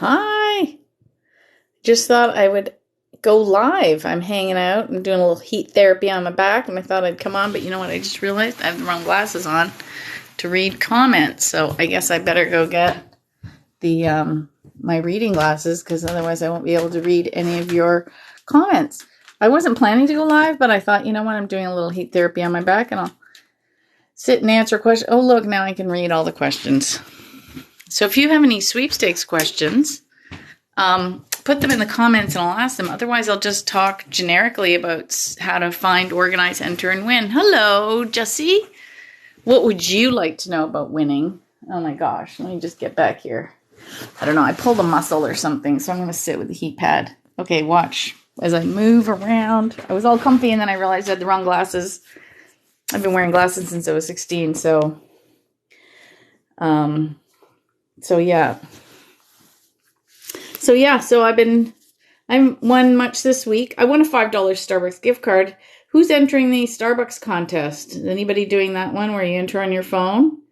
Hi. Just thought I would go live. I'm hanging out and doing a little heat therapy on my back, and I thought I'd come on, but you know what? I just realized I have the wrong glasses on to read comments, so I guess I better go get the my reading glasses because otherwise I won't be able to read any of your comments. I wasn't planning to go live, but I thought, you know what? I'm doing a little heat therapy on my back, and I'll sit and answer questions. Oh, look, now I can read all the questions. So if you have any sweepstakes questions, put them in the comments and I'll ask them. Otherwise, I'll just talk generically about how to find, organize, enter, and win. Hello, Jessie. What would you like to know about winning? Oh my gosh, let me just get back here. I don't know, I pulled a muscle or something, so I'm going to sit with the heat pad. Okay, watch as I move around. I was all comfy and then I realized I had the wrong glasses. I've been wearing glasses since I was 16, so yeah. So I won much this week. I won a $5 Starbucks gift card. Who's entering the Starbucks contest? Is anybody doing that one where you enter on your phone?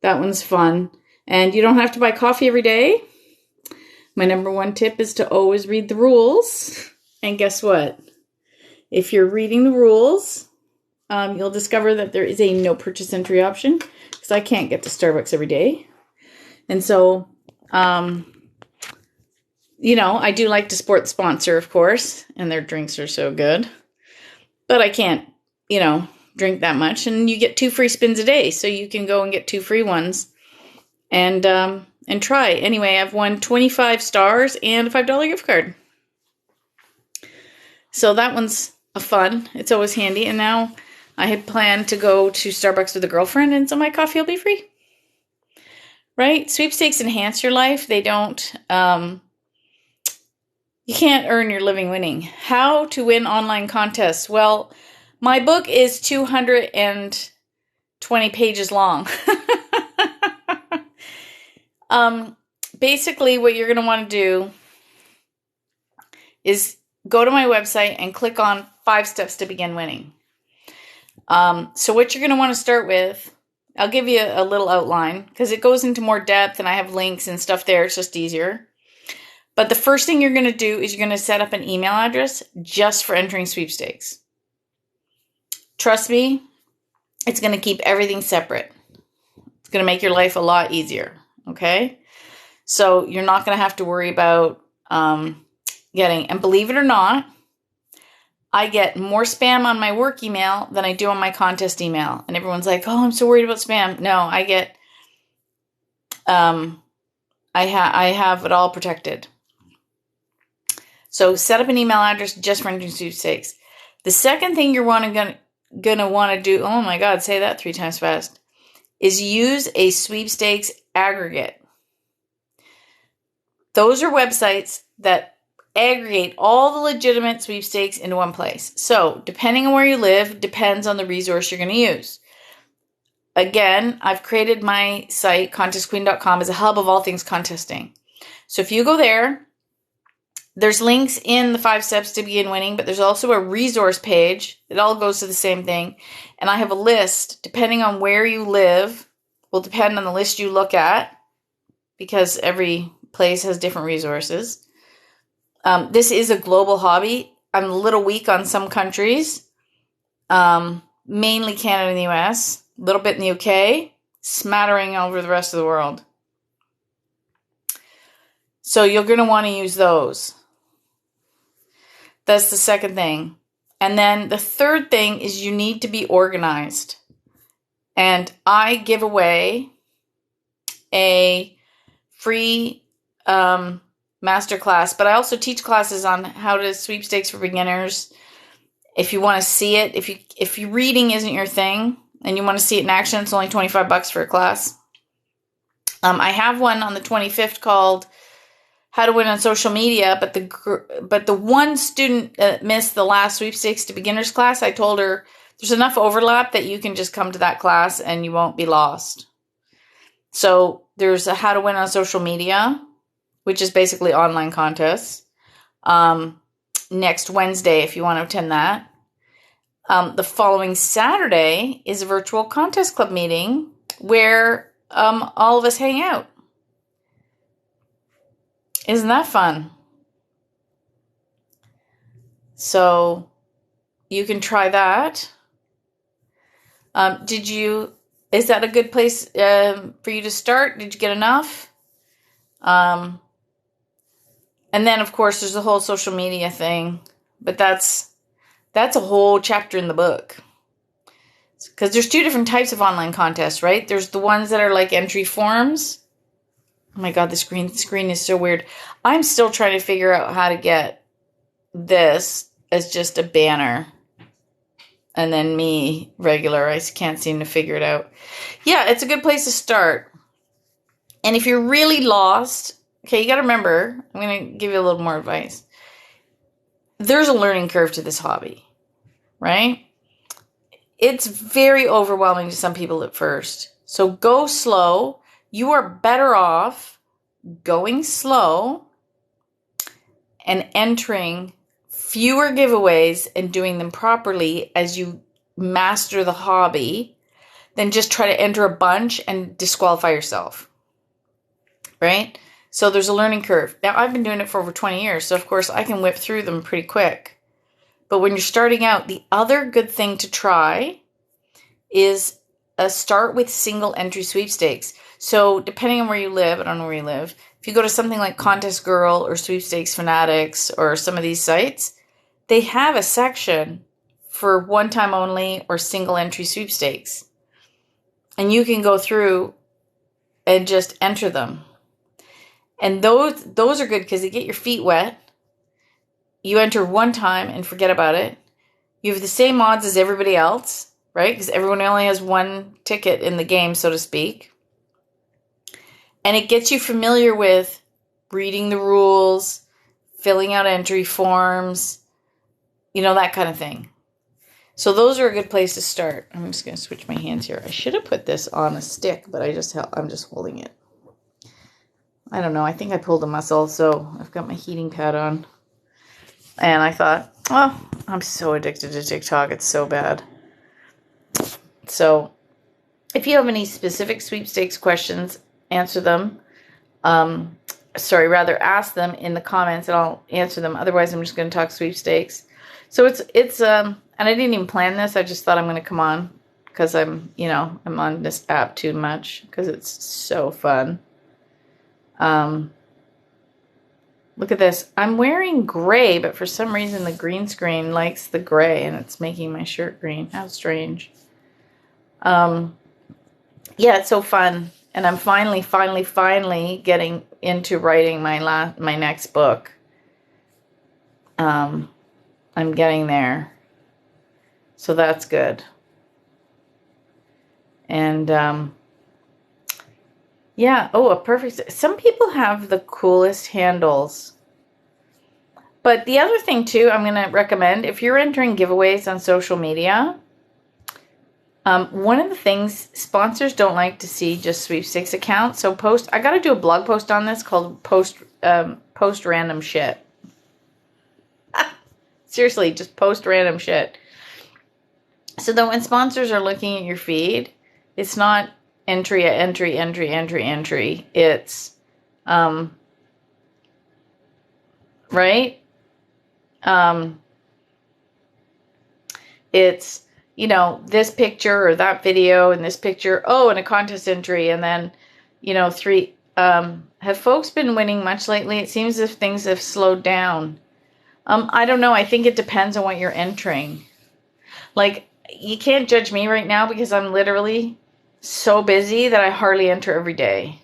That one's fun. And you don't have to buy coffee every day. My number one tip is to always read the rules. And guess what? If you're reading the rules, you'll discover that there is a no purchase entry option because I can't get to Starbucks every day. And so, I do like to support the sponsor, of course, and their drinks are so good. But I can't, drink that much. And you get 2 free spins a day, so you can go and get 2 free ones and try. Anyway, I've won 25 stars and a $5 gift card. So that one's a fun. It's always handy. And now I had planned to go to Starbucks with a girlfriend, and so my coffee will be free. Right? Sweepstakes enhance your life. They don't... You can't earn your living winning. How to win online contests? Well, my book is 220 pages long. Basically, what you're going to want to do is go to my website and click on 5 steps to begin winning. So what you're going to want to start with, I'll give you a little outline because it goes into more depth and I have links and stuff there. It's just easier. But the first thing you're going to do is you're going to set up an email address just for entering sweepstakes. Trust me, it's going to keep everything separate. It's going to make your life a lot easier, okay? So you're not going to have to worry about getting, and believe it or not, I get more spam on my work email than I do on my contest email. And everyone's like, oh, I'm so worried about spam. No, I get, I have it all protected. So set up an email address just for entering sweepstakes. The second thing you're gonna want to do, oh my God, say that 3 times fast, is use a sweepstakes aggregate. Those are websites that aggregate all the legitimate sweepstakes into one place. So depending on where you live, depends on the resource you're going to use. Again, I've created my site, contestqueen.com, as a hub of all things contesting. So if you go there, there's links in the 5 steps to begin winning, but there's also a resource page. It all goes to the same thing. And I have a list, depending on where you live, will depend on the list you look at, because every place has different resources. This is a global hobby. I'm a little weak on some countries, mainly Canada and the US, a little bit in the UK, smattering over the rest of the world. So you're going to want to use those. That's the second thing. And then the third thing is you need to be organized. And I give away a free masterclass, but I also teach classes on how to sweepstakes for beginners. If you want to see it, if you reading isn't your thing and you want to see it in action, it's only $25 for a class. I have one on the 25th called How to Win on Social Media, but the one student that missed the last sweepstakes to beginners class, I told her there's enough overlap that you can just come to that class and you won't be lost. So there's a How to Win on Social Media, which is basically online contests, next Wednesday if you want to attend that. The following Saturday is a virtual contest club meeting where all of us hang out. Isn't that fun? So you can try that. Is that a good place for you to start? Did you get enough? And then, of course, there's the whole social media thing. But that's a whole chapter in the book. Because there's two different types of online contests, right? There's the ones that are like entry forms. Oh my God, the screen is so weird. I'm still trying to figure out how to get this as just a banner. And then me, regular. I can't seem to figure it out. Yeah, it's a good place to start. And if you're really lost, okay, you got to remember, I'm going to give you a little more advice. There's a learning curve to this hobby, right? It's very overwhelming to some people at first. So go slow. You are better off going slow and entering fewer giveaways and doing them properly as you master the hobby than just try to enter a bunch and disqualify yourself, right? So there's a learning curve. Now, I've been doing it for over 20 years, so of course I can whip through them pretty quick. But when you're starting out, the other good thing to try is start with single entry sweepstakes. So depending on where you live, I don't know where you live, if you go to something like Contest Girl or Sweepstakes Fanatics or some of these sites, they have a section for one time only or single entry sweepstakes. And you can go through and just enter them. And those are good because they get your feet wet. You enter one time and forget about it. You have the same odds as everybody else, right? Because everyone only has one ticket in the game, so to speak. And it gets you familiar with reading the rules, filling out entry forms, that kind of thing. So those are a good place to start. I'm just going to switch my hands here. I should have put this on a stick, but I'm just holding it. I don't know. I think I pulled a muscle, so I've got my heating pad on. And I thought, I'm so addicted to TikTok. It's so bad. So if you have any specific sweepstakes questions, answer them. Ask them in the comments and I'll answer them. Otherwise, I'm just going to talk sweepstakes. So it's and I didn't even plan this. I just thought I'm going to come on because I'm on this app too much because it's so fun. Look at this. I'm wearing gray, but for some reason the green screen likes the gray and it's making my shirt green. How strange. Yeah, it's so fun. And I'm finally getting into writing my next book. I'm getting there. So that's good. And yeah, a perfect. Some people have the coolest handles. But the other thing too, I'm going to recommend, if you're entering giveaways on social media, one of the things sponsors don't like to see just sweepstakes accounts. So I got to do a blog post on this called post random shit. Seriously, just post random shit. So that when sponsors are looking at your feed, it's not entry. It's, right? It's, this picture or that video and this picture, and a contest entry. And then, three, have folks been winning much lately? It seems as if things have slowed down. I don't know. I think it depends on what you're entering. Like, you can't judge me right now because I'm literally so busy that I hardly enter every day.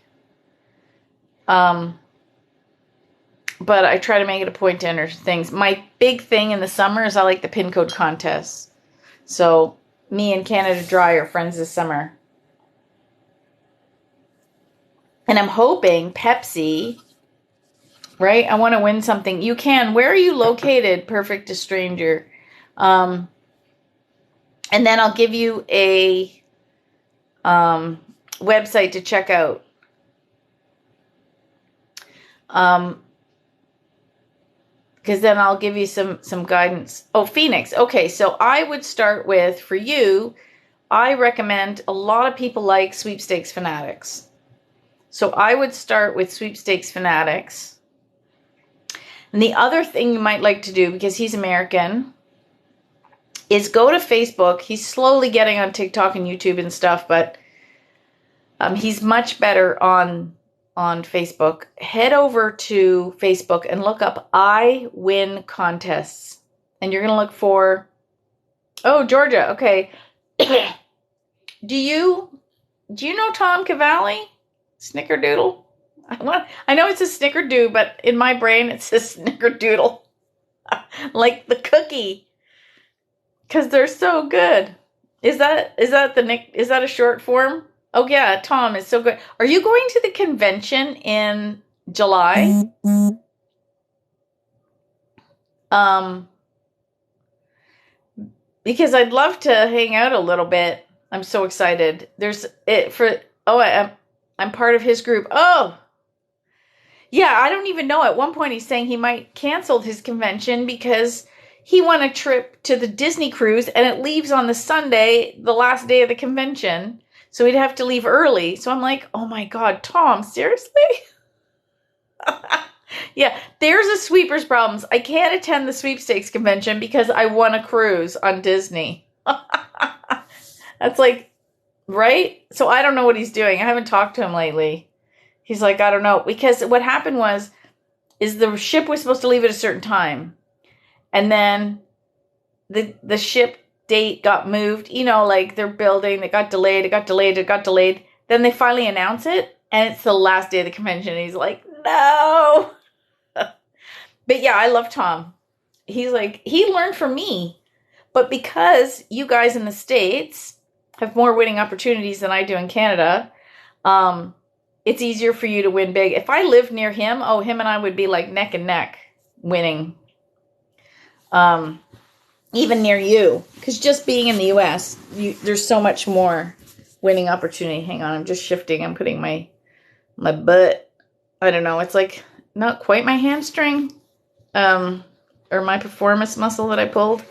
But I try to make it a point to enter things. My big thing in the summer is I like the pin code contests. So me and Canada Dry are friends this summer. And I'm hoping Pepsi, right? I want to win something. You can. Where are you located? Perfect to stranger. And then I'll give you a website to check out. Because then I'll give you some guidance. Oh, Phoenix. Okay, so I would start with, for you, I recommend, a lot of people like Sweepstakes Fanatics. So I would start with Sweepstakes Fanatics. And the other thing you might like to do, because he's American, is go to Facebook. He's slowly getting on TikTok and YouTube and stuff, but he's much better on Facebook. Head over to Facebook and look up I Win Contests. And you're going to look for, oh, Georgia. Okay. Do you know Tom Cavalli? Snickerdoodle? I know it's a snickerdoodle, but in my brain it's a snickerdoodle. Like the cookie. Because they're so good. Is that a short form? Oh yeah, Tom is so good. Are you going to the convention in July? Because I'd love to hang out a little bit. I'm so excited. I'm part of his group. Oh, yeah, I don't even know. At one point he's saying he might cancel his convention because he won a trip to the Disney cruise and it leaves on the Sunday, the last day of the convention. So he'd have to leave early. So I'm like, oh my God, Tom, seriously? Yeah, there's a sweeper's problems. I can't attend the sweepstakes convention because I won a cruise on Disney. That's like, right? So I don't know what he's doing. I haven't talked to him lately. He's like, I don't know. Because what happened is the ship was supposed to leave at a certain time. And then the ship date got moved. You know, like they're building. It got delayed. Then they finally announce it. And it's the last day of the convention. And he's like, no. But yeah, I love Tom. He's like, he learned from me. But because you guys in the States have more winning opportunities than I do in Canada, it's easier for you to win big. If I lived near him, him and I would be like neck and neck winning. Even near you. Because just being in the U.S., there's so much more winning opportunity. Hang on, I'm just shifting. I'm putting my butt. I don't know. It's like not quite my hamstring. Or my performance muscle that I pulled.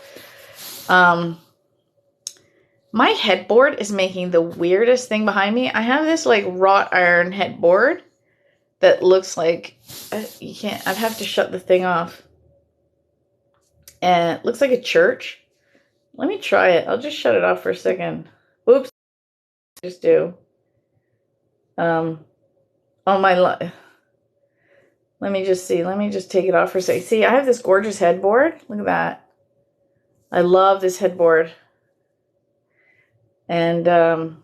My headboard is making the weirdest thing behind me. I have this like wrought iron headboard that looks like I'd have to shut the thing off. And it looks like a church. Let me try it. I'll just shut it off for a second. Oops. Just do. Let me just see. Let me just take it off for a second. See, I have this gorgeous headboard. Look at that. I love this headboard. And, oh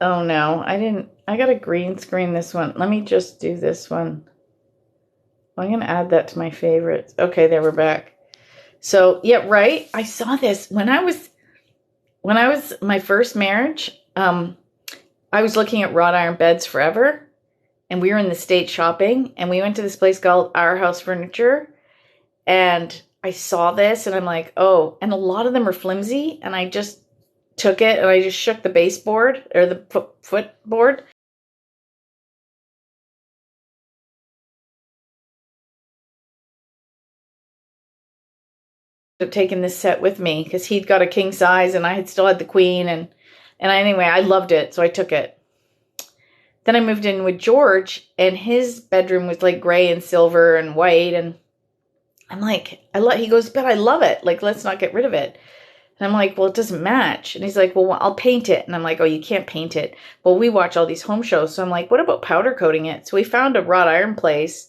no, I got a green screen this one. Let me just do this one. I'm going to add that to my favorites. Okay, there, we're back. So, yeah, right. I saw this when I was my first marriage. I was looking at wrought iron beds forever. And we were in the States shopping, and we went to this place called Our House Furniture, and I saw this, and I'm like, oh, and a lot of them are flimsy, and I just took it, and I just shook the baseboard, or the footboard. I've taken this set with me, because he'd got a king size, and I had still had the queen, and anyway, I loved it, so I took it. Then I moved in with George, and his bedroom was like gray and silver and white. And I'm like, he goes, but I love it. Like, let's not get rid of it. And I'm like, well, it doesn't match. And he's like, well, I'll paint it. And I'm like, oh, you can't paint it. Well, we watch all these home shows. So I'm like, what about powder coating it? So we found a wrought iron place,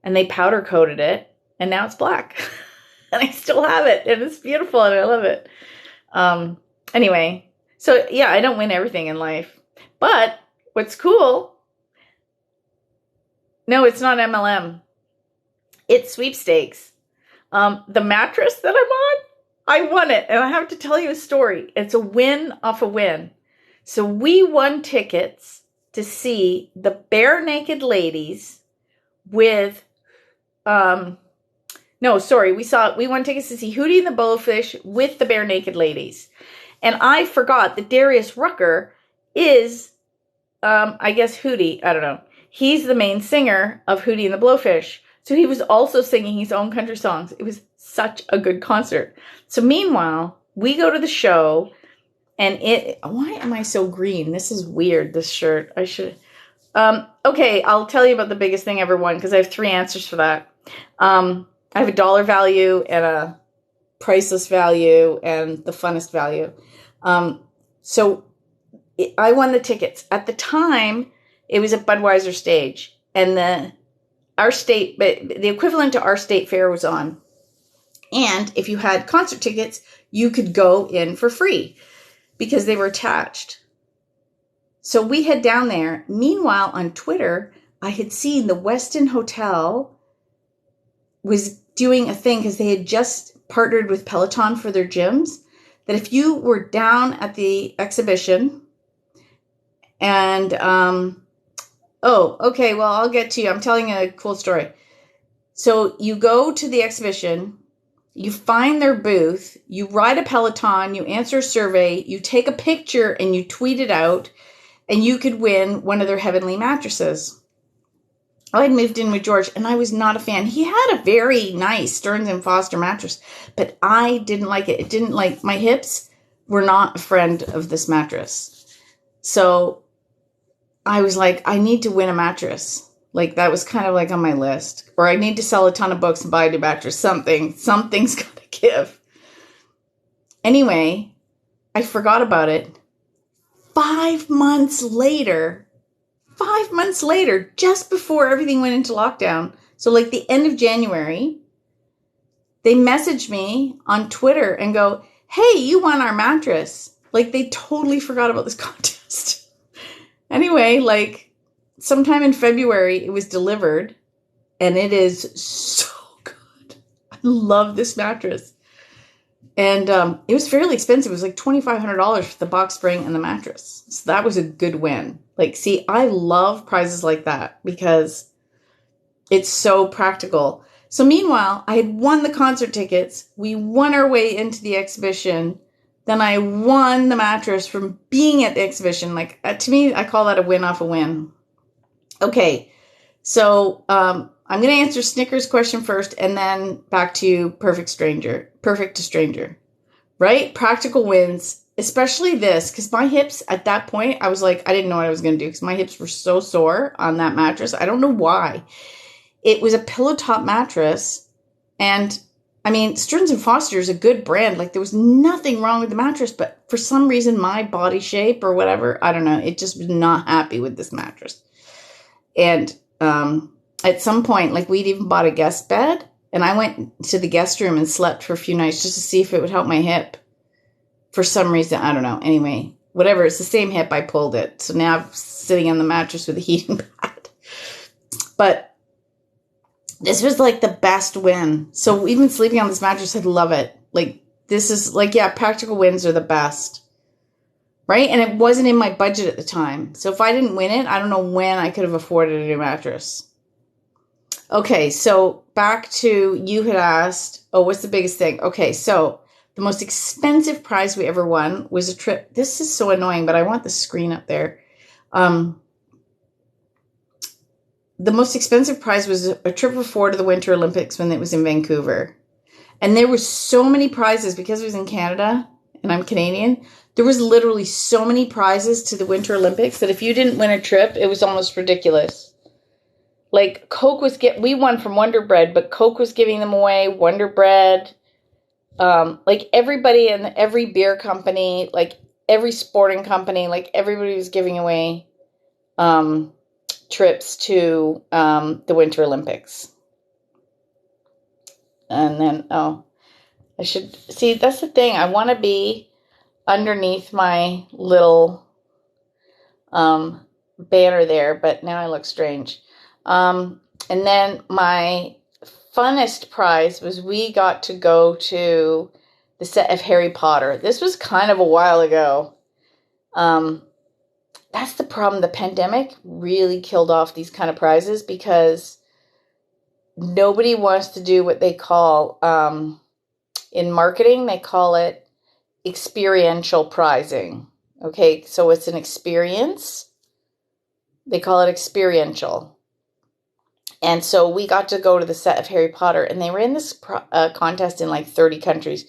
and they powder coated it. And now it's black. And I still have it. And it's beautiful. And I love it. Anyway, so yeah, I don't win everything in life. But what's cool, no, it's not MLM. It's sweepstakes. The mattress that I'm on, I won it. And I have to tell you a story. It's a win off a win. So we won tickets to see the Bare Naked Ladies with, we won tickets to see Hootie and the Blowfish with the Bare Naked Ladies. And I forgot that Darius Rucker is, I guess Hootie, I don't know. He's the main singer of Hootie and the Blowfish. So he was also singing his own country songs. It was such a good concert. So meanwhile, we go to the show, and why am I so green? This is weird, this shirt. Okay, I'll tell you about the biggest thing I ever won because I have 3 answers for that. I have a dollar value and a priceless value and the funnest value. So I won the tickets. At the time, it was at Budweiser stage, and the equivalent to our state fair was on. And if you had concert tickets, you could go in for free because they were attached. So we head down there. Meanwhile, on Twitter, I had seen the Westin Hotel was doing a thing because they had just partnered with Peloton for their gyms, that if you were down at the exhibition and, okay, well, I'll get to you. I'm telling a cool story. So you go to the exhibition, you find their booth, you ride a Peloton, you answer a survey, you take a picture and you tweet it out, and you could win one of their heavenly mattresses. I had moved in with George, and I was not a fan. He had a very nice Stearns & Foster mattress, but I didn't like it. It didn't like, my hips were not a friend of this mattress. So I was like, I need to win a mattress. Like, that was kind of like on my list. Or I need to sell a ton of books and buy a new mattress. Something's got to give. Anyway, I forgot about it. 5 months later, just before everything went into lockdown, so like the end of January, they messaged me on Twitter and go, hey, you won our mattress. Like, they totally forgot about this contest. Anyway, like, sometime in February, it was delivered, and it is so good. I love this mattress. And it was fairly expensive. It was like $2,500 for the box spring and the mattress. So that was a good win. Like, see, I love prizes like that because it's so practical. So meanwhile, I had won the concert tickets. We won our way into the exhibition. Then I won the mattress from being at the exhibition. Like, to me, I call that a win off a win. Okay, so I'm going to answer Snickers' question first and then back to perfect to stranger, right? Practical wins, especially this, because my hips at that point, I was like, I didn't know what I was going to do because my hips were so sore on that mattress. I don't know why. It was a pillow top mattress, and I mean, Stearns & Foster is a good brand. Like, there was nothing wrong with the mattress, but for some reason, my body shape or whatever, I don't know, it just was not happy with this mattress. And at some point, like, we'd even bought a guest bed, and I went to the guest room and slept for a few nights just to see if it would help my hip. For some reason, I don't know. Anyway, whatever, it's the same hip, I pulled it. So now I'm sitting on the mattress with a heating pad. But this was like the best win. So even sleeping on this mattress, I'd love it. Like, this is like, yeah, practical wins are the best. Right? And it wasn't in my budget at the time. So if I didn't win it, I don't know when I could have afforded a new mattress. Okay, so back to, you had asked, what's the biggest thing? Okay, so the most expensive prize we ever won was a trip. This is so annoying, but I want the screen up there. The most expensive prize was a trip for 4 to the Winter Olympics when it was in Vancouver. And there were so many prizes because it was in Canada and I'm Canadian. There was literally so many prizes to the Winter Olympics that if you didn't win a trip, it was almost ridiculous. Like, Coke was we won from Wonder Bread, but Coke was giving them away, Wonder Bread. Like, everybody in every beer company, like every sporting company, like everybody was giving away trips to the Winter Olympics. And then, I should see, that's the thing. I want to be underneath my little banner there, but now I look strange. And then my funnest prize was we got to go to the set of Harry Potter. This was kind of a while ago. That's the problem. The pandemic really killed off these kind of prizes because nobody wants to do what they call, in marketing, they call it experiential prizing. Okay, so it's an experience. They call it experiential. And so we got to go to the set of Harry Potter, and they ran this contest in like 30 countries.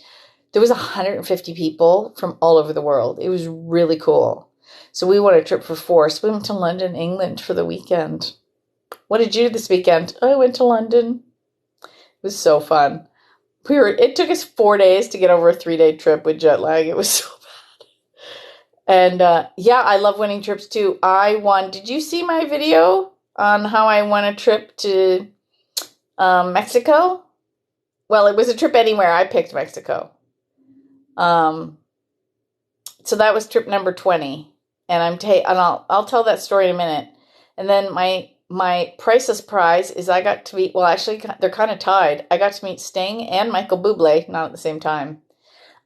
There was 150 people from all over the world. It was really cool. So we went a trip for 4. So we went to London, England for the weekend. What did you do this weekend? I went to London. It was so fun. It took us 4 days to get over a 3-day trip with jet lag. It was so bad. And yeah, I love winning trips too. I won. Did you see my video on how I won a trip to Mexico? Well, it was a trip anywhere. I picked Mexico. So that was trip number 20. And I'll tell that story in a minute. And then my priceless prize is I got to meet, well, actually, they're kind of tied. I got to meet Sting and Michael Bublé, not at the same time.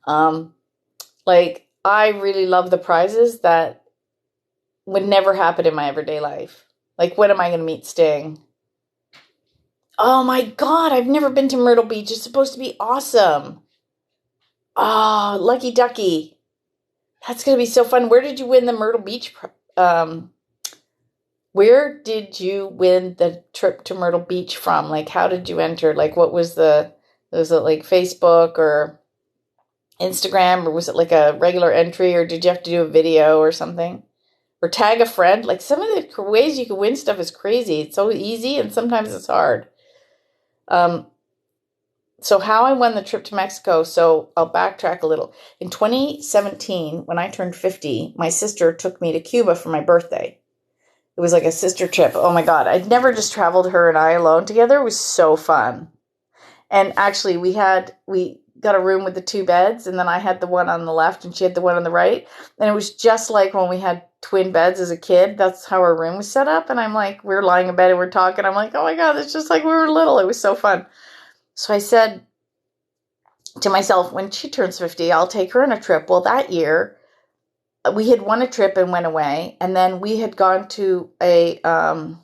Like, I really love the prizes that would never happen in my everyday life. Like, when am I going to meet Sting? Oh my God, I've never been to Myrtle Beach. It's supposed to be awesome. Oh, lucky ducky. That's going to be so fun. Where did you win the Myrtle Beach Where did you win the trip to Myrtle Beach from? Like, how did you enter? Like, what was was it like Facebook or Instagram, or was it like a regular entry, or did you have to do a video or something? Or tag a friend? Like, some of the ways you can win stuff is crazy. It's so easy, and sometimes it's hard. So how I won the trip to Mexico, so I'll backtrack a little. In 2017, when I turned 50, my sister took me to Cuba for my birthday. It was like a sister trip. Oh my God. I'd never just traveled her and I alone together. It was so fun. And actually we got a room with the 2 beds, and then I had the one on the left and she had the one on the right. And it was just like when we had twin beds as a kid. That's how our room was set up. And I'm like, we were lying in bed and we're talking. I'm like, oh my God, it's just like we were little. It was so fun. So I said to myself, when she turns 50, I'll take her on a trip. Well, that year we had won a trip and went away, and then we had gone to a from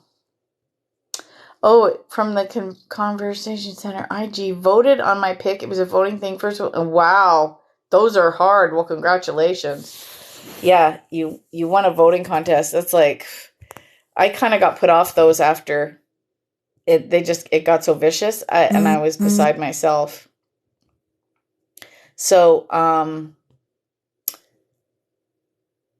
the Conversation Center, IG voted on my pick. It was a voting thing first. Wow, those are hard. Well, congratulations. Yeah, you won a voting contest. That's like, I kind of got put off those after it got so vicious, and I was beside myself. So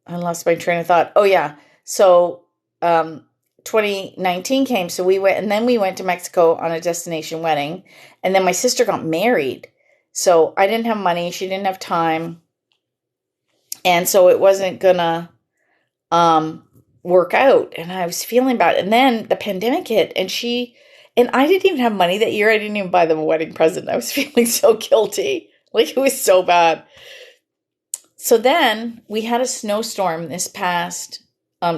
I lost my train of thought. Oh yeah. So 2019 came, so we went to Mexico on a destination wedding, and then my sister got married. So I didn't have money, she didn't have time, and so it wasn't gonna work out, and I was feeling bad. And then the pandemic hit, and I didn't even have money that year. I didn't even buy them a wedding present. I was feeling so guilty. Like, it was so bad. So then we had a snowstorm this past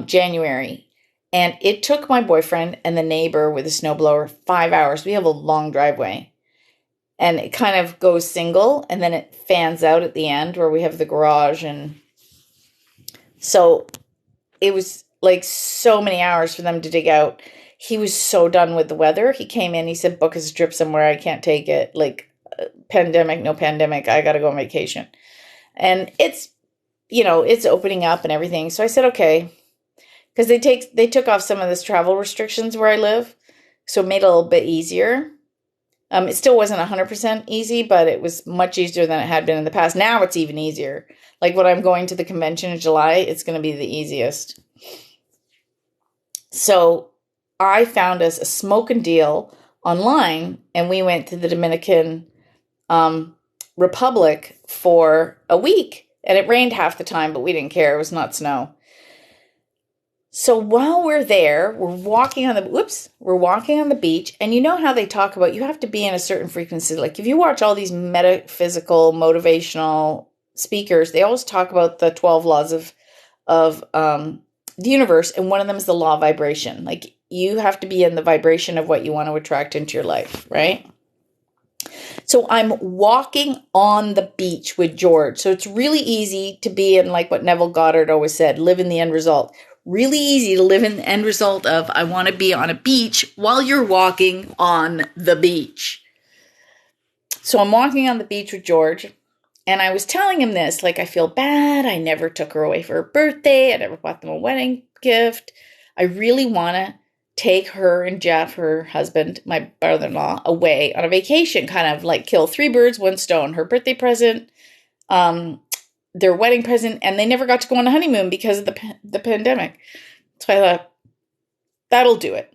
January, and it took my boyfriend and the neighbor with a snowblower 5 hours. We have a long driveway, and it kind of goes single, and then it fans out at the end where we have the garage. And so it was like so many hours for them to dig out. He was so done with the weather. He came in, he said, book us a trip somewhere. I can't take it. Like, pandemic, no pandemic, I got to go on vacation. And it's opening up and everything. So I said, okay, because they took off some of this travel restrictions where I live. So it made it a little bit easier. It still wasn't 100% easy, but it was much easier than it had been in the past. Now it's even easier. Like, when I'm going to the convention in July, it's going to be the easiest. So I found us a smoking deal online, and we went to the Dominican Republic for a week, and it rained half the time, but we didn't care. It was not snow. So while we're there, we're walking on the beach, and you know how they talk about you have to be in a certain frequency. Like, if you watch all these metaphysical, motivational speakers, they always talk about the 12 laws of the universe, and one of them is the law of vibration. Like, you have to be in the vibration of what you want to attract into your life, right? So I'm walking on the beach with George. So it's really easy to be in, like what Neville Goddard always said, live in the end result. Really easy to live in the end result of, I want to be on a beach while you're walking on the beach. So I'm walking on the beach with George, and I was telling him this, like, I feel bad. I never took her away for her birthday. I never bought them a wedding gift. I really want to take her and Jeff, her husband, my brother-in-law, away on a vacation, kind of like kill 3 birds, 1 stone. Her birthday present, their wedding present, and they never got to go on a honeymoon because of the pandemic. So I thought, that'll do it.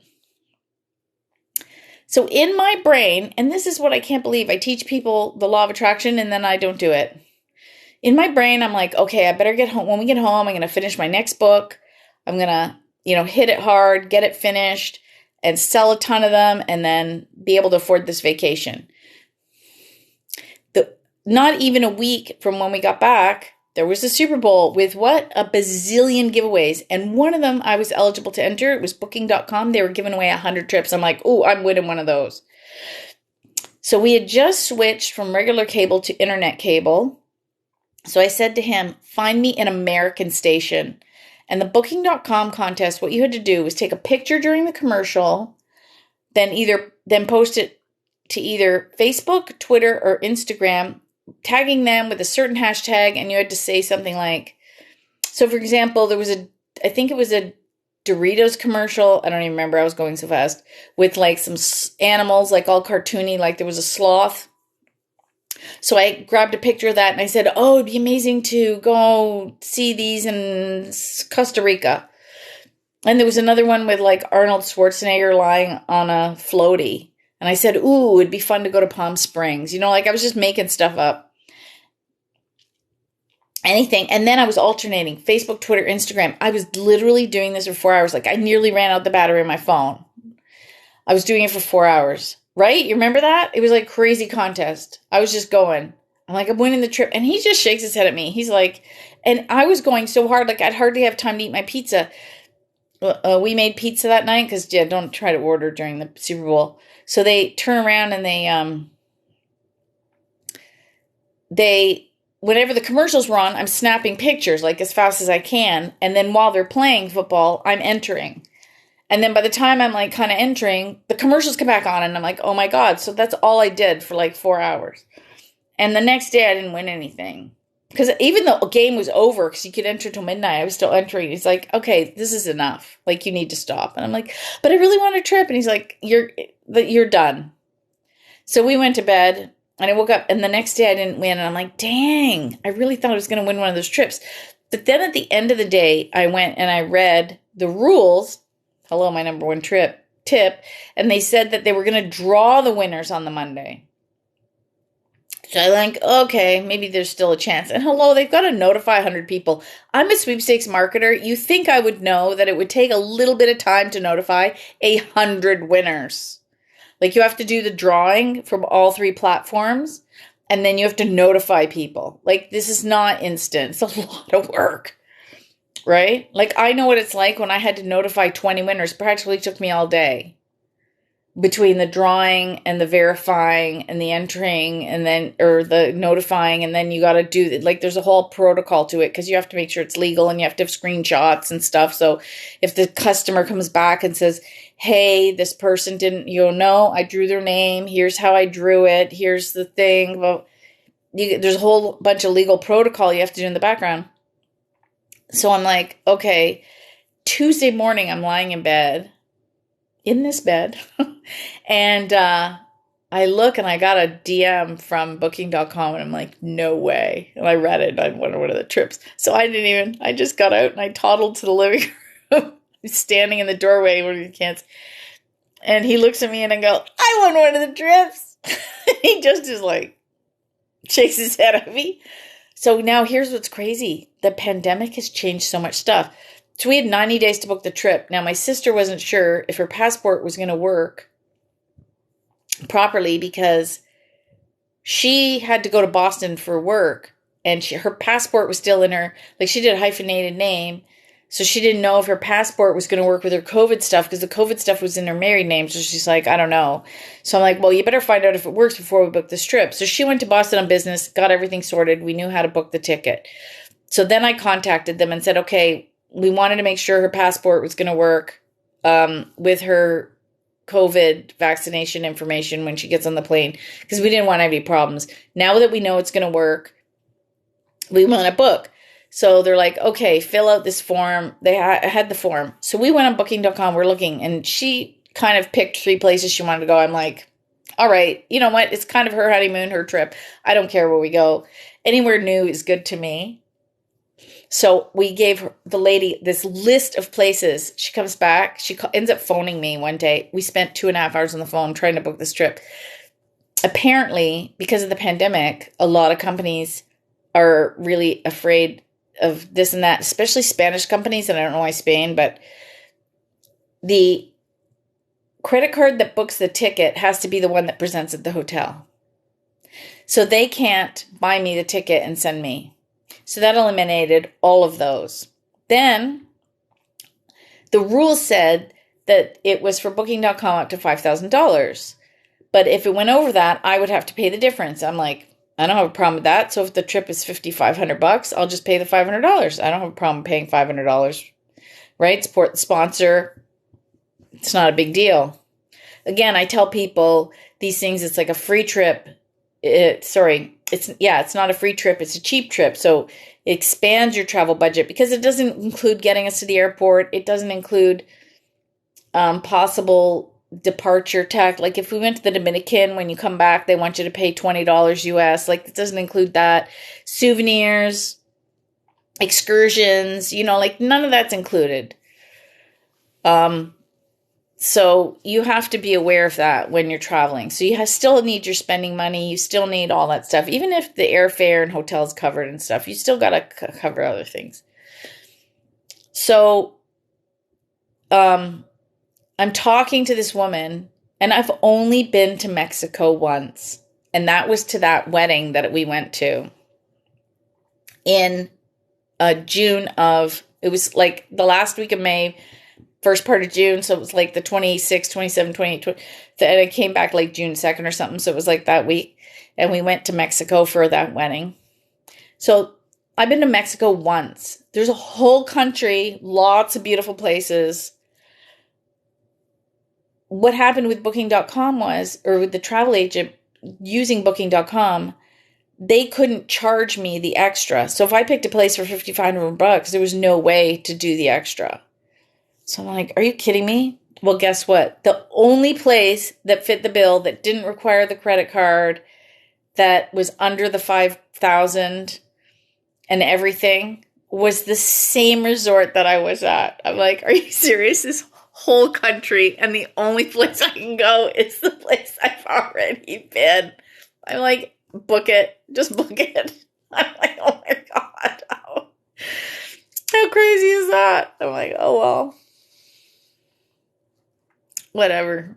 So in my brain, and this is what I can't believe, I teach people the law of attraction and then I don't do it. In my brain, I'm like, okay, I better get home. When we get home, I'm going to finish my next book. I'm going to, hit it hard, get it finished, and sell a ton of them, and then be able to afford this vacation. Not even a week from when we got back, there was a Super Bowl with a bazillion giveaways. And one of them I was eligible to enter. It was booking.com. They were giving away 100 trips. I'm like, oh, I'm winning one of those. So we had just switched from regular cable to internet cable. So I said to him, find me an American station. And the booking.com contest, what you had to do was take a picture during the commercial, then post it to either Facebook, Twitter, or Instagram, tagging them with a certain hashtag, and you had to say something like, so for example, I think it was a Doritos commercial, I don't even remember, I was going so fast, with like some animals, like all cartoony, like there was a sloth. So I grabbed a picture of that and I said, oh, it'd be amazing to go see these in Costa Rica. And there was another one with like Arnold Schwarzenegger lying on a floaty. And I said, ooh, it'd be fun to go to Palm Springs. I was just making stuff up. Anything. And then I was alternating Facebook, Twitter, Instagram. I was literally doing this for 4 hours. Like I nearly ran out the battery in my phone. I was doing it for 4 hours. Right? You remember that? It was like crazy contest. I was just going. I'm like, I'm winning the trip. And he just shakes his head at me. He's like, and I was going so hard, like I'd hardly have time to eat my pizza. We made pizza that night because, don't try to order during the Super Bowl. So they turn around and they whenever the commercials run, I'm snapping pictures like as fast as I can. And then while they're playing football, I'm entering. And then by the time I'm like kind of entering, the commercials come back on and I'm like, oh my God. So that's all I did for like 4 hours. And the next day I didn't win anything. Because even though a game was over, because you could enter till midnight, I was still entering. He's like, okay, this is enough. Like, you need to stop. And I'm like, but I really want a trip. And he's like, you're done. So we went to bed and I woke up and the next day I didn't win. And I'm like, dang, I really thought I was going to win one of those trips. But then at the end of the day, I went and I read the rules. Hello, my number one tip. And they said that they were going to draw the winners on the Monday. So I think, okay, maybe there's still a chance. And hello, they've got to notify 100 people. I'm a sweepstakes marketer. You think I would know that it would take a little bit of time to notify 100 winners. Like you have to do the drawing from all 3 platforms, and then you have to notify people. Like this is not instant. It's a lot of work, right? Like I know what it's like when I had to notify 20 winners. Practically took me all day. Between the drawing and the verifying and the entering and then, or the notifying, and then you got to do, like, there's a whole protocol to it because you have to make sure it's legal and you have to have screenshots and stuff. So if the customer comes back and says, hey, this person didn't, no, I drew their name. Here's how I drew it. Here's the thing. Well, there's a whole bunch of legal protocol you have to do in the background. So I'm like, okay, Tuesday morning, I'm lying in this bed, and I look and I got a DM from booking.com and I'm like, no way. And I read it and I went on one of the trips. So I just got out and I toddled to the living room, standing in the doorway when he can't. And he looks at me and I go, I won one of the trips. He just is like, shakes his head at me. So now here's what's crazy. The pandemic has changed so much stuff. So we had 90 days to book the trip. Now, my sister wasn't sure if her passport was going to work properly because she had to go to Boston for work. And her passport was still in her, like she did a hyphenated name. So she didn't know if her passport was going to work with her COVID stuff because the COVID stuff was in her married name. So she's like, I don't know. So I'm like, well, you better find out if it works before we book this trip. So she went to Boston on business, got everything sorted. We knew how to book the ticket. So then I contacted them and said, okay, we wanted to make sure her passport was going to work with her COVID vaccination information when she gets on the plane because we didn't want any problems. Now that we know it's going to work, we want to book. So they're like, okay, fill out this form. They had the form. So we went on booking.com. We're looking, and she kind of picked 3 places she wanted to go. I'm like, all right, you know what? It's kind of her honeymoon, her trip. I don't care where we go. Anywhere new is good to me. So we gave the lady this list of places. She comes back. She ends up phoning me one day. We spent 2.5 hours on the phone trying to book this trip. Apparently, because of the pandemic, a lot of companies are really afraid of this and that, especially Spanish companies. And I don't know why Spain, but the credit card that books the ticket has to be the one that presents at the hotel. So they can't buy me the ticket and send me. So that eliminated all of those. Then the rule said that it was for booking.com up to $5,000. But if it went over that, I would have to pay the difference. I'm like, I don't have a problem with that. So if the trip is $5,500, I'll just pay the $500. I don't have a problem paying $500, right? Support the sponsor. It's not a big deal. Again, I tell people these things, it's like a free trip. It's not a free trip. It's a cheap trip. So it expands your travel budget because it doesn't include getting us to the airport. It doesn't include possible departure tax. Like if we went to the Dominican, when you come back, they want you to pay $20 US. Like it doesn't include that. Souvenirs, excursions, like none of that's included. So you have to be aware of that when you're traveling. So you still need your spending money. You still need all that stuff. Even if the airfare and hotels covered and stuff, you still got to cover other things. So I'm talking to this woman, and I've only been to Mexico once. And that was to that wedding that we went to in June of, it was like the last week of May, first part of June, so it was like the 26th, 27th, 28th, and I came back like June 2nd or something, so it was like that week, and we went to Mexico for that wedding. So I've been to Mexico once. There's a whole country, lots of beautiful places. What happened with booking.com was, or with the travel agent using booking.com, they couldn't charge me the extra. So if I picked a place for $5,500, there was no way to do the extra. So I'm like, are you kidding me? Well, guess what? The only place that fit the bill that didn't require the credit card, that was under the 5,000 and everything, was the same resort that I was at. I'm like, are you serious? This whole country, and the only place I can go is the place I've already been. I'm like, book it. Just book it. I'm like, oh my God. How crazy is that? I'm like, oh, well. Whatever.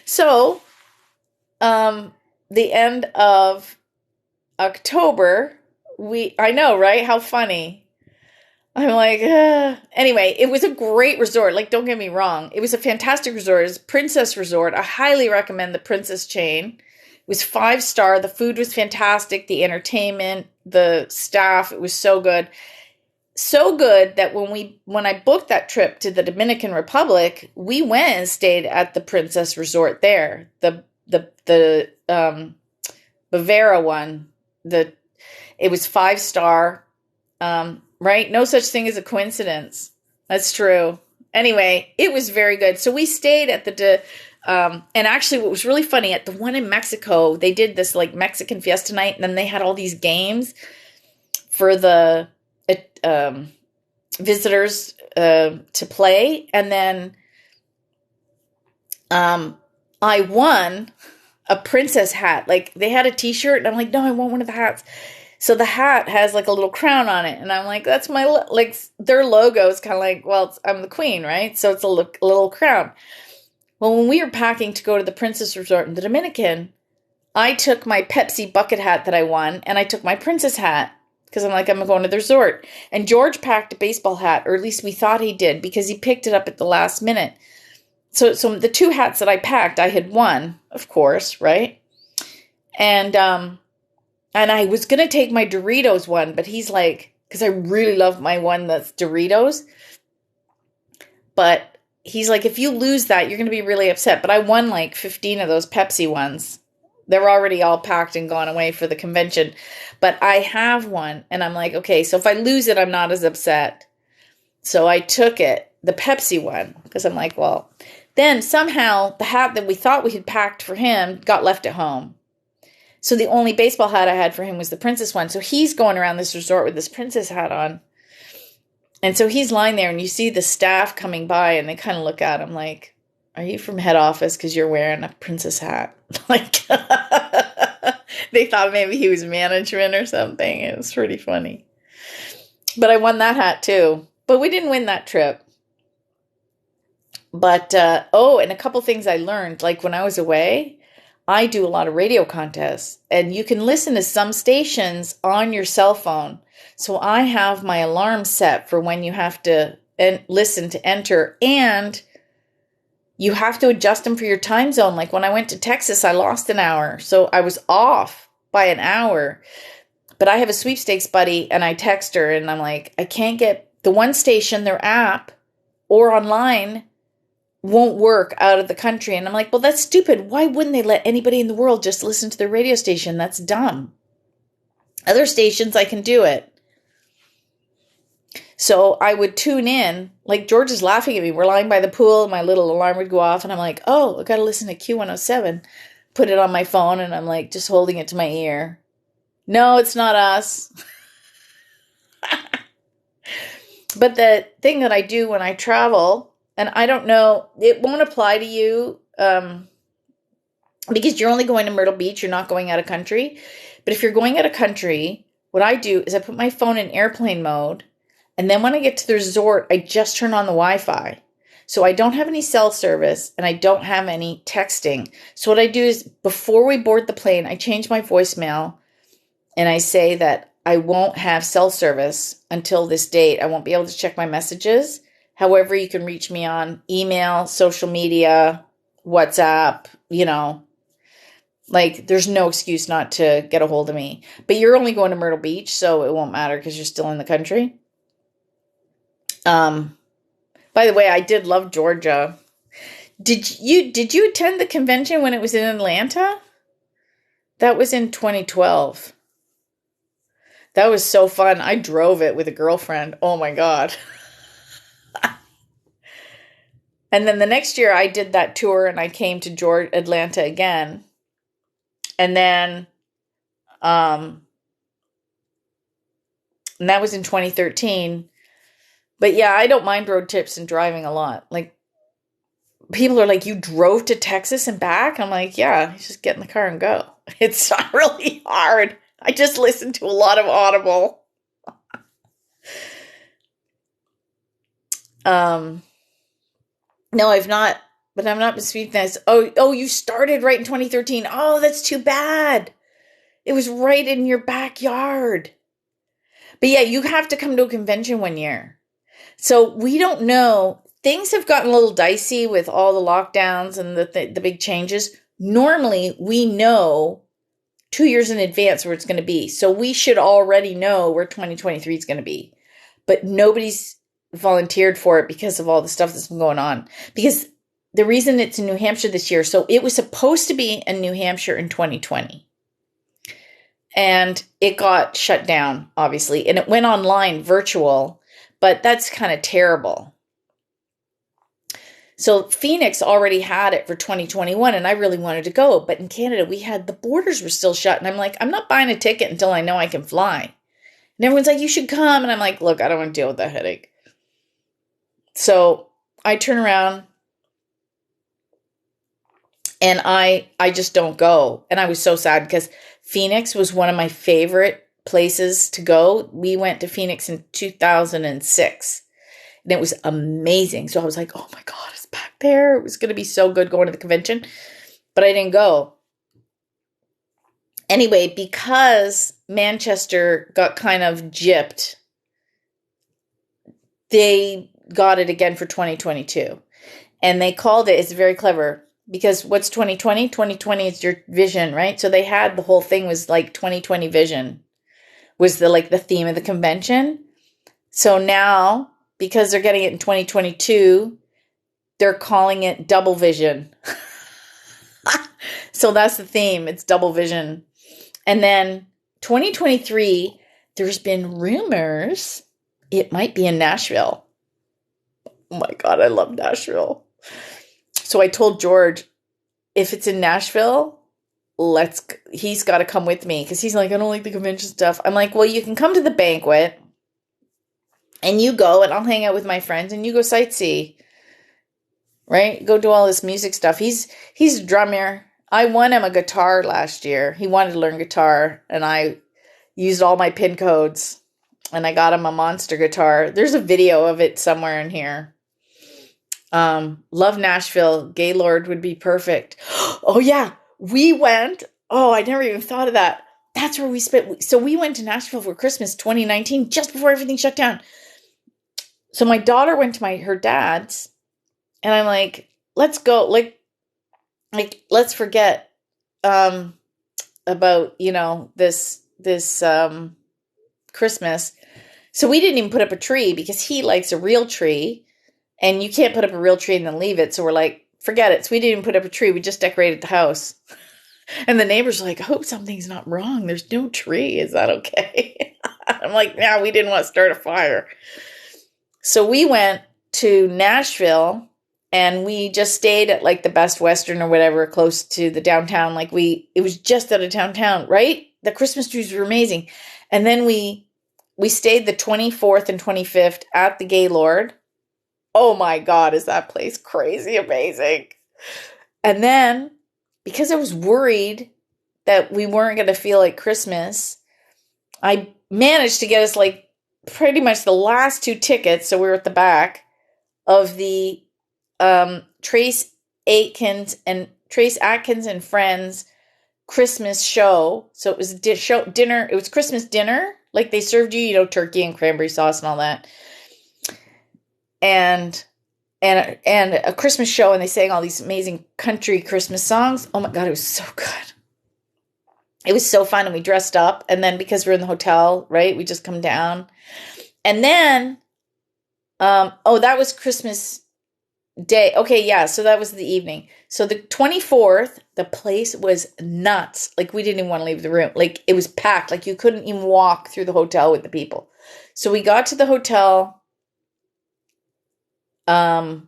So, the end of October, I know, right? How funny. I'm like, anyway, it was a great resort. Like, don't get me wrong. It was a fantastic resort. It was a Princess Resort. I highly recommend the Princess chain. It was 5-star. The food was fantastic. The entertainment, the staff, it was so good. So good that when I booked that trip to the Dominican Republic, we went and stayed at the Princess Resort there. The Bavara one. It was 5-star. Right? No such thing as a coincidence. That's true. Anyway, it was very good. So we stayed at and actually what was really funny, at the one in Mexico, they did this like Mexican fiesta night, and then they had all these games for the visitors to play. And then I won a princess hat. Like they had a t-shirt, and I'm like, no, I want one of the hats. So the hat has like a little crown on it. And I'm like, that's my, like their logo is kind of like, well, I'm the queen, right? So it's a little crown. Well, when we were packing to go to the Princess Resort in the Dominican, I took my Pepsi bucket hat that I won, and I took my princess hat because I'm like, I'm going to the resort. And George packed a baseball hat, or at least we thought he did, because he picked it up at the last minute. So the 2 hats that I packed, I had won, of course, right? And I was going to take my Doritos one, but he's like, because I really love my one that's Doritos. But he's like, if you lose that, you're going to be really upset. But I won like 15 of those Pepsi ones. They're already all packed and gone away for the convention. But I have one. And I'm like, okay, so if I lose it, I'm not as upset. So I took it, the Pepsi one, because I'm like, well, then somehow the hat that we thought we had packed for him got left at home. So the only baseball hat I had for him was the princess one. So he's going around this resort with this princess hat on. And so he's lying there, and you see the staff coming by, and they kind of look at him like, are you from head office because you're wearing a princess hat? Like, they thought maybe he was management or something. It was pretty funny. But I won that hat too. But we didn't win that trip. But, and a couple things I learned, like when I was away, I do a lot of radio contests, and you can listen to some stations on your cell phone. So I have my alarm set for when you have to listen to enter, and you have to adjust them for your time zone. Like when I went to Texas, I lost an hour. So I was off by an hour. But I have a sweepstakes buddy, and I text her, and I'm like, I can't get the one station, their app or online won't work out of the country. And I'm like, well, that's stupid. Why wouldn't they let anybody in the world just listen to their radio station? That's dumb. Other stations, I can do it. So I would tune in. Like, George is laughing at me. We're lying by the pool. My little alarm would go off. And I'm like, oh, I got to listen to Q107. Put it on my phone. And I'm like, just holding it to my ear. No, it's not us. But the thing that I do when I travel, and I don't know, it won't apply to you because you're only going to Myrtle Beach. You're not going out of country. But if you're going out of country, what I do is I put my phone in airplane mode. And then when I get to the resort, I just turn on the Wi-Fi. So I don't have any cell service and I don't have any texting. So what I do is before we board the plane, I change my voicemail and I say that I won't have cell service until this date. I won't be able to check my messages. However, you can reach me on email, social media, WhatsApp, like there's no excuse not to get a hold of me. But you're only going to Myrtle Beach, so it won't matter because you're still in the country. By the way, I did love Georgia. Did you attend the convention when it was in Atlanta? That was in 2012. That was so fun. I drove it with a girlfriend. Oh my God. And then the next year I did that tour and I came to Atlanta again. And then, and that was in 2013. But yeah, I don't mind road trips and driving a lot. Like, people are like, you drove to Texas and back? I'm like, yeah, just get in the car and go. It's not really hard. I just listen to a lot of Audible. No, I've not, but I'm not speaking this. Oh, you started right in 2013. Oh, that's too bad. It was right in your backyard. But yeah, you have to come to a convention one year. So we don't know. Things have gotten a little dicey with all the lockdowns and the big changes. Normally, we know 2 years in advance where it's going to be. So we should already know where 2023 is going to be. But nobody's volunteered for it because of all the stuff that's been going on. Because the reason it's in New Hampshire this year, so it was supposed to be in New Hampshire in 2020. And it got shut down, obviously. And it went online virtual, but that's kind of terrible. So Phoenix already had it for 2021, and I really wanted to go. But in Canada, the borders were still shut. And I'm like, I'm not buying a ticket until I know I can fly. And everyone's like, you should come. And I'm like, look, I don't want to deal with that headache. So I turn around and I just don't go. And I was so sad because Phoenix was one of my favorite places to go. We went to Phoenix in 2006 and it was amazing. So I was like, oh my God, it's back there. It was going to be so good going to the convention, but I didn't go. Anyway, because Manchester got kind of gypped, they got it again for 2022. And they called it, it's very clever, because what's 2020? 2020 is your vision, right? So they had the whole thing was like 2020 vision was the theme of the convention. So now, because they're getting it in 2022, they're calling it double vision. So that's the theme. It's double vision. And then 2023, there's been rumors it might be in Nashville. Oh my God, I love Nashville. So I told George, if it's in Nashville, he's got to come with me because he's like, I don't like the convention stuff. I'm like, well, you can come to the banquet and you go and I'll hang out with my friends and you go sightsee, right? Go do all this music stuff. He's a drummer. I won him a guitar last year. He wanted to learn guitar and I used all my pin codes and I got him a monster guitar. There's a video of it somewhere in here. Love Nashville. Gaylord would be perfect. Oh yeah, we went. Oh, I never even thought of that. That's where we spent. So we went to Nashville for Christmas 2019, just before everything shut down. So my daughter went to her dad's, and I'm like, let's go. Like let's forget about this Christmas. So we didn't even put up a tree because he likes a real tree. And you can't put up a real tree and then leave it. So we're like, forget it. So we didn't even put up a tree. We just decorated the house. And the neighbors are like, I hope something's not wrong. There's no tree. Is that okay? I'm like, no, we didn't want to start a fire. So we went to Nashville and we just stayed at like the Best Western or whatever, close to the downtown. Like it was just out of downtown, right? The Christmas trees were amazing. And then we stayed the 24th and 25th at the Gaylord. Oh my God, is that place crazy amazing? And then, because I was worried that we weren't going to feel like Christmas, I managed to get us like pretty much the last 2 tickets. So we were at the back of the Trace Atkins and Friends Christmas show. So it was dinner. It was Christmas dinner. Like they served you, turkey and cranberry sauce and all that. And a Christmas show, and they sang all these amazing country Christmas songs. Oh my God, it was so good. It was so fun, and we dressed up, and then because we're in the hotel, right, we just come down. And then, that was Christmas Day. Okay, yeah, so that was the evening. So the 24th, the place was nuts. Like, we didn't even want to leave the room. Like, it was packed. Like, you couldn't even walk through the hotel with the people. So we got to the hotel. On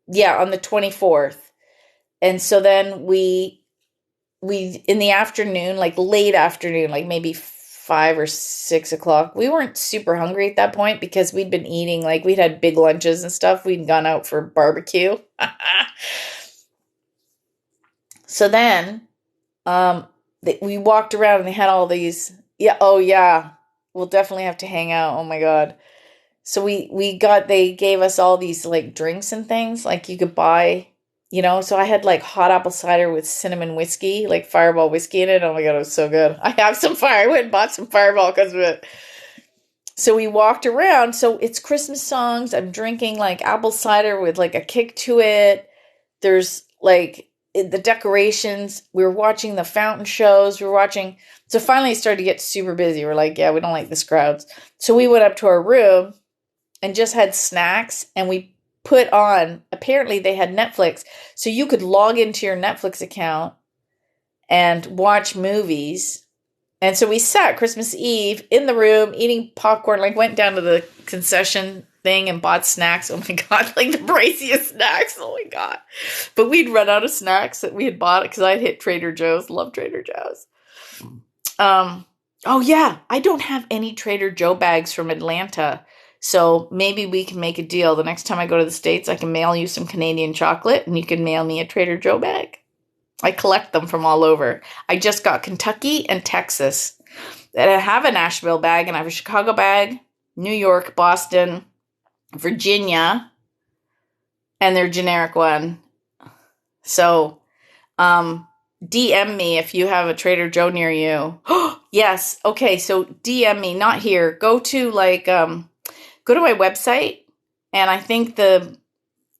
the 24th. And so then we in the afternoon, like late afternoon, like maybe 5 or 6 o'clock, we weren't super hungry at that point because we'd been eating, like we'd had big lunches and stuff. We'd gone out for barbecue. So then, we walked around and they had all these, we'll definitely have to hang out. Oh my God. So they gave us all these like drinks and things like you could buy, so I had like hot apple cider with cinnamon whiskey, like Fireball whiskey in it. Oh my God, it was so good. I went and bought some Fireball because of it. So we walked around. So it's Christmas songs. I'm drinking like apple cider with like a kick to it. There's like the decorations. We were watching the fountain shows. So finally it started to get super busy. We're like, yeah, we don't like this crowds. So we went up to our room and just had snacks, and we put on, apparently they had Netflix, so you could log into your Netflix account and watch movies. And so we sat Christmas Eve in the room eating popcorn, like went down to the concession thing and bought snacks. Oh my God, like the braciest snacks. Oh my God. But we'd run out of snacks that we had bought because I hit Trader Joe's, love Trader Joe's. Oh yeah, I don't have any Trader Joe bags from Atlanta. So maybe we can make a deal. The next time I go to the States, I can mail you some Canadian chocolate and you can mail me a Trader Joe bag. I collect them from all over. I just got Kentucky and Texas. And I have a Nashville bag and I have a Chicago bag, New York, Boston, Virginia, and their generic one. So, DM me if you have a Trader Joe near you. Yes. Okay. So DM me, not here. Go to go to my website, and I think the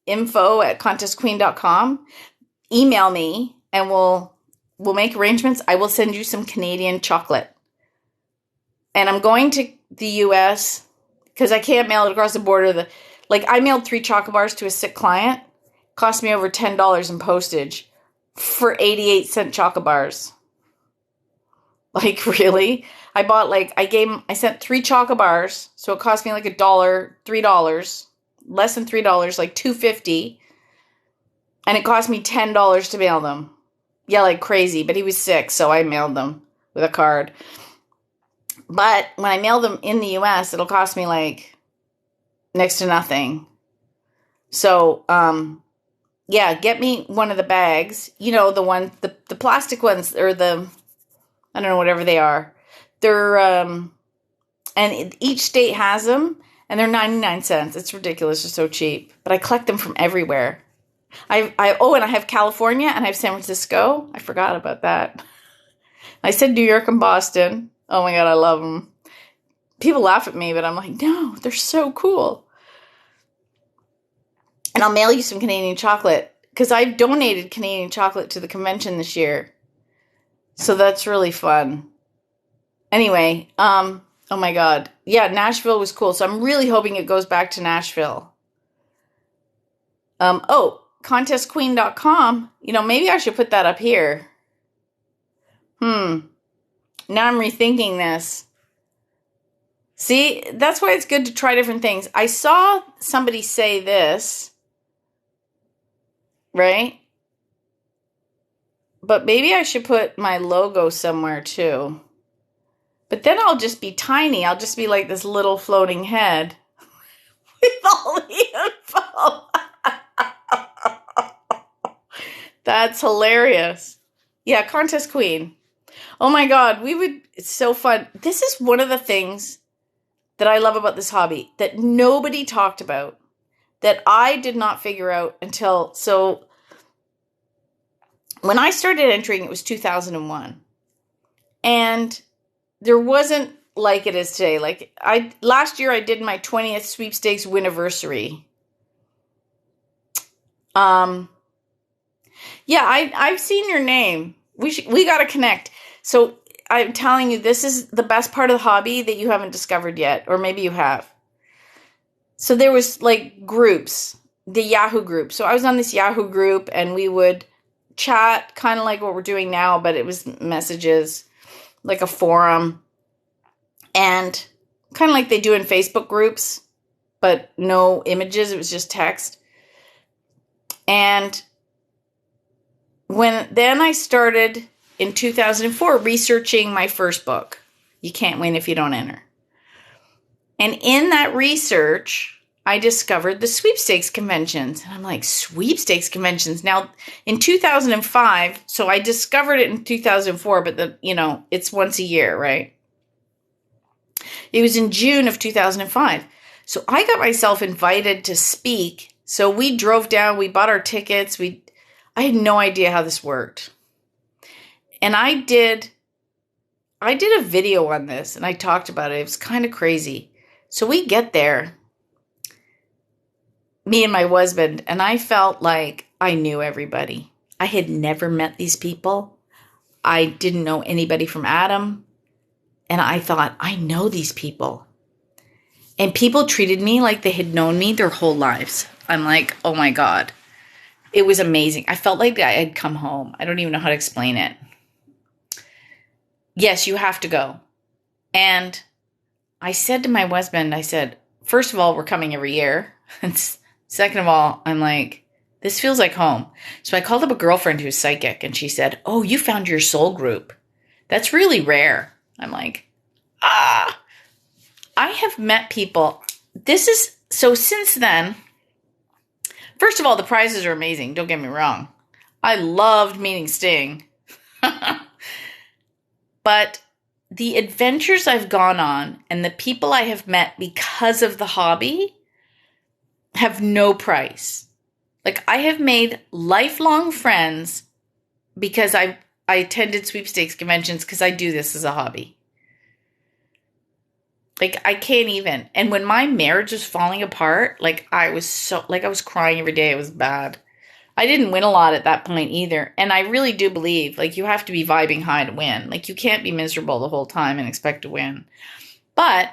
info@contestqueen.com. Email me, and we'll make arrangements. I will send you some Canadian chocolate. And I'm going to the U.S. because I can't mail it across the border. I mailed 3 chocolate bars to a sick client. Cost me over $10 in postage for 88-cent chocolate bars. Like, really? I bought I sent 3 chocolate bars, so it cost me like $1, $3, less than $3, like $2.50, and it cost me $10 to mail them. Yeah, like crazy. But he was sick, so I mailed them with a card. But when I mail them in the US, it'll cost me like next to nothing. So, yeah, get me one of the bags. You know, the plastic ones, or I don't know, whatever they are. They're, and each state has them, and they're 99 cents. It's ridiculous. They're so cheap. But I collect them from everywhere. And I have California, and I have San Francisco. I forgot about that. I said New York and Boston. Oh my God, I love them. People laugh at me, but I'm like, no, they're so cool. And I'll mail you some Canadian chocolate, because I've donated Canadian chocolate to the convention this year. So that's really fun. Anyway, oh my God. Yeah, Nashville was cool. So I'm really hoping it goes back to Nashville. Contestqueen.com. You know, maybe I should put that up here. Now I'm rethinking this. See, that's why it's good to try different things. I saw somebody say this, right? But maybe I should put my logo somewhere too. But then I'll just be tiny. I'll just be like this little floating head with all the info. That's hilarious. Yeah, Contest Queen. Oh my God, it's so fun. This is one of the things that I love about this hobby that nobody talked about, that I did not figure out until, so when I started entering, it was 2001. And there wasn't like it is today. Like last year I did my 20th sweepstakes winiversary. Yeah, I've seen your name. We got to connect. So I'm telling you, this is the best part of the hobby that you haven't discovered yet, or maybe you have. So there was like groups, the Yahoo group. So I was on this Yahoo group, and we would chat kind of like what we're doing now, but it was messages, like a forum, and kind of like they do in Facebook groups, but no images. It was just text. And then I started in 2004 researching my first book, You Can't Win If You Don't Enter. And in that research, I discovered the sweepstakes conventions. And I'm like, sweepstakes conventions? Now, in 2005, so I discovered it in 2004, but it's once a year, right? It was in June of 2005. So I got myself invited to speak. So we drove down, we bought our tickets. I had no idea how this worked. And I did a video on this, and I talked about it. It was kind of crazy. So we get there, me and my husband, and I felt like I knew everybody. I had never met these people. I didn't know anybody from Adam. And I thought, I know these people. And people treated me like they had known me their whole lives. I'm like, oh my God. It was amazing. I felt like I had come home. I don't even know how to explain it. Yes, you have to go. And I said to my husband, I said, first of all, we're coming every year. And second of all, I'm like, this feels like home. So I called up a girlfriend who's psychic, and she said, oh, you found your soul group. That's really rare. I'm like, I have met people. So since then, first of all, the prizes are amazing. Don't get me wrong. I loved meeting Sting. But the adventures I've gone on and the people I have met because of the hobby have no price. Like, I have made lifelong friends because I attended sweepstakes conventions, because I do this as a hobby. Like, I can't even. And when my marriage was falling apart, I was crying every day. It was bad. I didn't win a lot at that point either. And I really do believe, you have to be vibing high to win. You can't be miserable the whole time and expect to win. But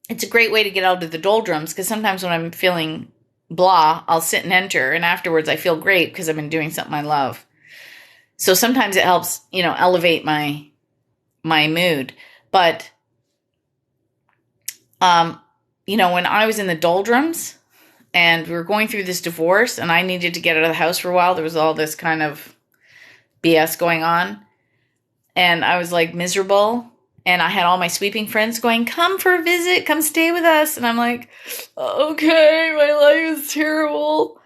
it's a great way to get out of the doldrums, because sometimes when I'm feeling blah, I'll sit and enter. And afterwards I feel great because I've been doing something I love. So sometimes it helps, elevate my mood. But, when I was in the doldrums, and we were going through this divorce, and I needed to get out of the house for a while, there was all this kind of BS going on. And I was like miserable. And I had all my sweeping friends going, come for a visit, come stay with us. And I'm like, okay, my life is terrible.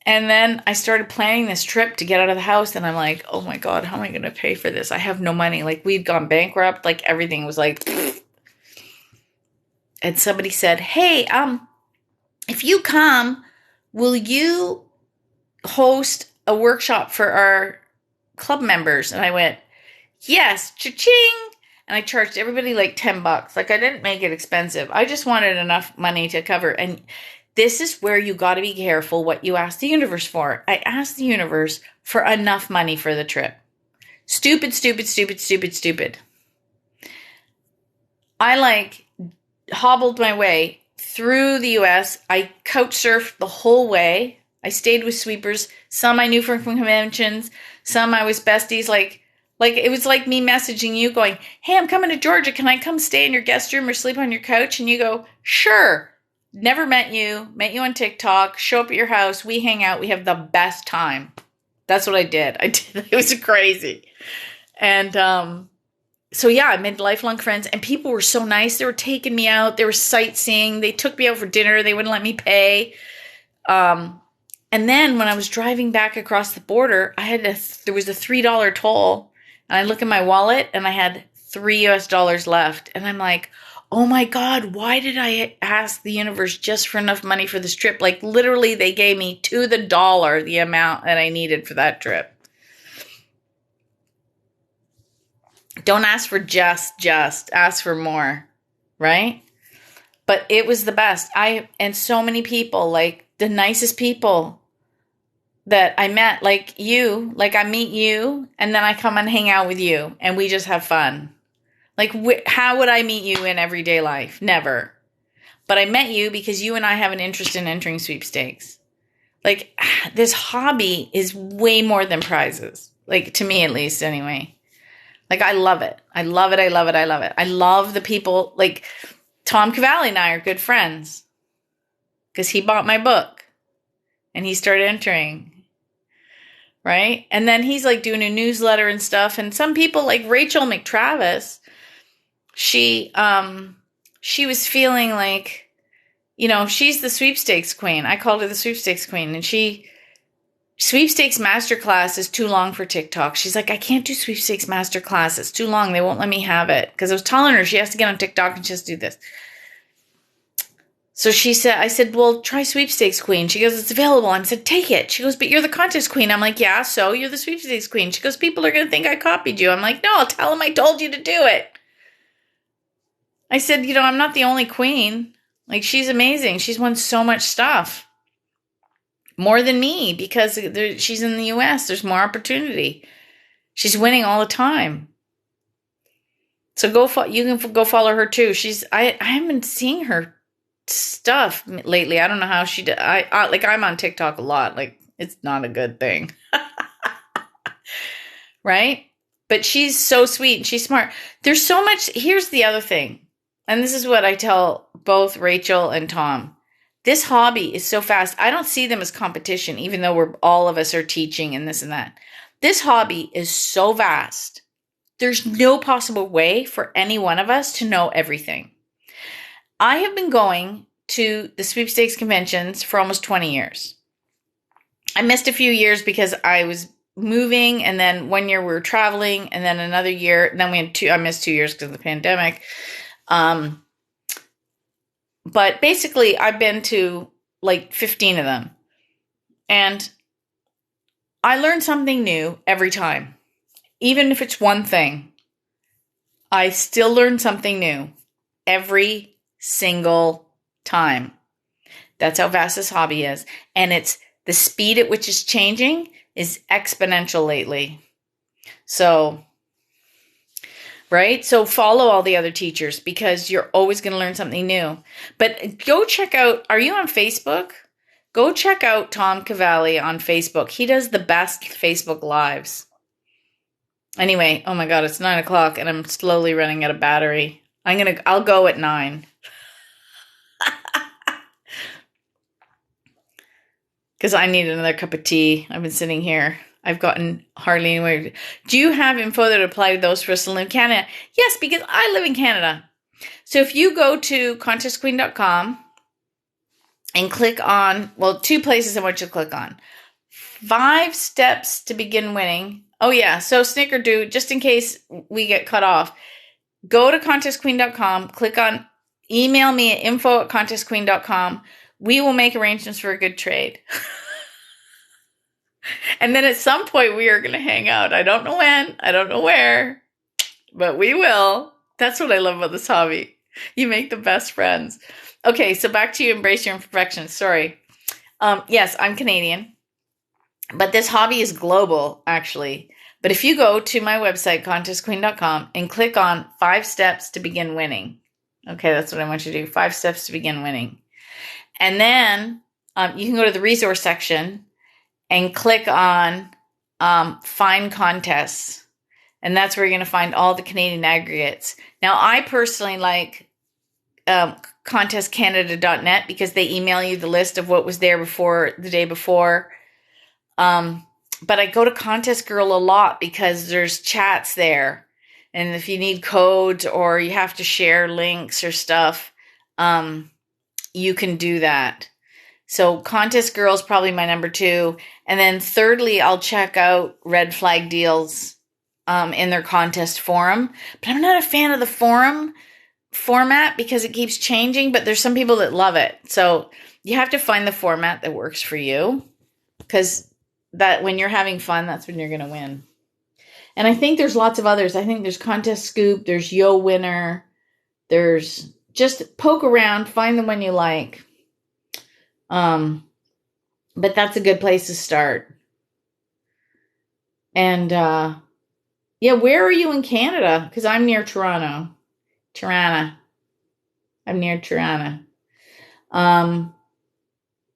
And then I started planning this trip to get out of the house. And I'm like, oh my God, how am I going to pay for this? I have no money. Like, we'd gone bankrupt. Like, everything was like, and somebody said, hey, if you come, will you host a workshop for our club members? And I went, yes, cha-ching. And I charged everybody like $10. Like, I didn't make it expensive. I just wanted enough money to cover. And this is where you got to be careful what you ask the universe for. I asked the universe for enough money for the trip. Stupid, stupid, stupid, stupid, stupid. I like hobbled my way through the US. I couch surfed the whole way. I stayed with sweepers. Some I knew from conventions. Some I was besties. Like it was like me messaging you going, hey, I'm coming to Georgia. Can I come stay in your guest room or sleep on your couch? And you go, sure. Never met you on TikTok, show up at your house. We hang out. We have the best time. That's what I did. It was crazy. And, so yeah, I made lifelong friends, and people were so nice. They were taking me out. They were sightseeing. They took me out for dinner. They wouldn't let me pay. And then when I was driving back across the border, there was a $3 toll. And I look at my wallet and I had $3 left. And I'm like, oh my God, why did I ask the universe just for enough money for this trip? Like, literally, they gave me to the dollar the amount that I needed for that trip. Don't ask for just ask for more, right? But it was the best. And so many people, like the nicest people that I met, like you, like I meet you and then I come and hang out with you and we just have fun. Like, how would I meet you in everyday life? Never. But I met you because you and I have an interest in entering sweepstakes. Like, this hobby is way more than prizes. Like, to me at least, anyway. Like, I love it. I love it. I love it. I love it. I love the people. Like, Tom Cavalli and I are good friends because he bought my book and he started entering. Right? And then he's like doing a newsletter and stuff. And some people, like Rachel McTravis, she was feeling like, you know, she's the sweepstakes queen. I called her the sweepstakes queen. And sweepstakes masterclass is too long for TikTok. She's like, I can't do sweepstakes masterclass. It's too long. They won't let me have it. Because I was telling her she has to get on TikTok and she has to do this. So I said, well, try sweepstakes queen. She goes, it's available. I said, take it. She goes, but you're the contest queen. I'm like, yeah, so you're the sweepstakes queen. She goes, people are going to think I copied you. I'm like, no, I'll tell them I told you to do it. I said, you know, I'm not the only queen. Like, she's amazing. She's won so much stuff. More than me, because she's in the US. There's more opportunity. She's winning all the time. So you can go follow her too. I haven't been seeing her stuff lately. I don't know how she did. I'm on TikTok a lot. Like, it's not a good thing. Right? But she's so sweet and she's smart. There's so much. Here's the other thing. And this is what I tell both Rachel and Tom. This hobby is so fast. I don't see them as competition, even though all of us are teaching and this and that. This hobby is so vast. There's no possible way for any one of us to know everything. I have been going to the sweepstakes conventions for almost 20 years. I missed a few years because I was moving, and then one year we were traveling, and then another year, and then I missed 2 years because of the pandemic. But basically, I've been to like 15 of them. And I learn something new every time. Even if it's one thing, I still learn something new every single time. That's how vast this hobby is. And it's the speed at which it's changing is exponential lately. So, right? So follow all the other teachers because you're always going to learn something new. But go check out, are you on Facebook? Go check out Tom Cavalli on Facebook. He does the best Facebook Lives. Anyway, oh my God, it's 9:00 and I'm slowly running out of battery. I'll go at 9. Because I need another cup of tea. I've been sitting here. I've gotten hardly anywhere. Do you have info that apply to those who still live in Canada? Yes, because I live in Canada. So if you go to contestqueen.com and click on, well, 2 places I want you to click on. 5 steps to begin winning. Oh yeah, so Snickerdoodle, just in case we get cut off, go to contestqueen.com, click on email me at info@contestqueen.com. We will make arrangements for a good trade. And then at some point we are going to hang out. I don't know when, I don't know where, but we will. That's what I love about this hobby. You make the best friends. Okay, so back to you, embrace your imperfections. Sorry. Yes, I'm Canadian, but this hobby is global, actually. But if you go to my website, contestqueen.com, and click on 5 steps to begin winning. Okay, that's what I want you to do. 5 steps to begin winning. And then you can go to the resource section and click on find contests. And that's where you're going to find all the Canadian aggregates. Now, I personally like contestcanada.net because they email you the list of what was there before the day before. But I go to Contest Girl a lot because there's chats there. And if you need codes or you have to share links or stuff, you can do that. So Contest Girl is probably my number 2. And then thirdly, I'll check out Red Flag Deals in their contest forum. But I'm not a fan of the forum format because it keeps changing, but there's some people that love it. So you have to find the format that works for you, because that when you're having fun, that's when you're going to win. And I think there's lots of others. I think there's Contest Scoop, there's Yo Winner, there's just poke around, find the one you like. But that's a good place to start. And yeah, where are you in Canada? Because I'm near Toronto. I'm near Toronto.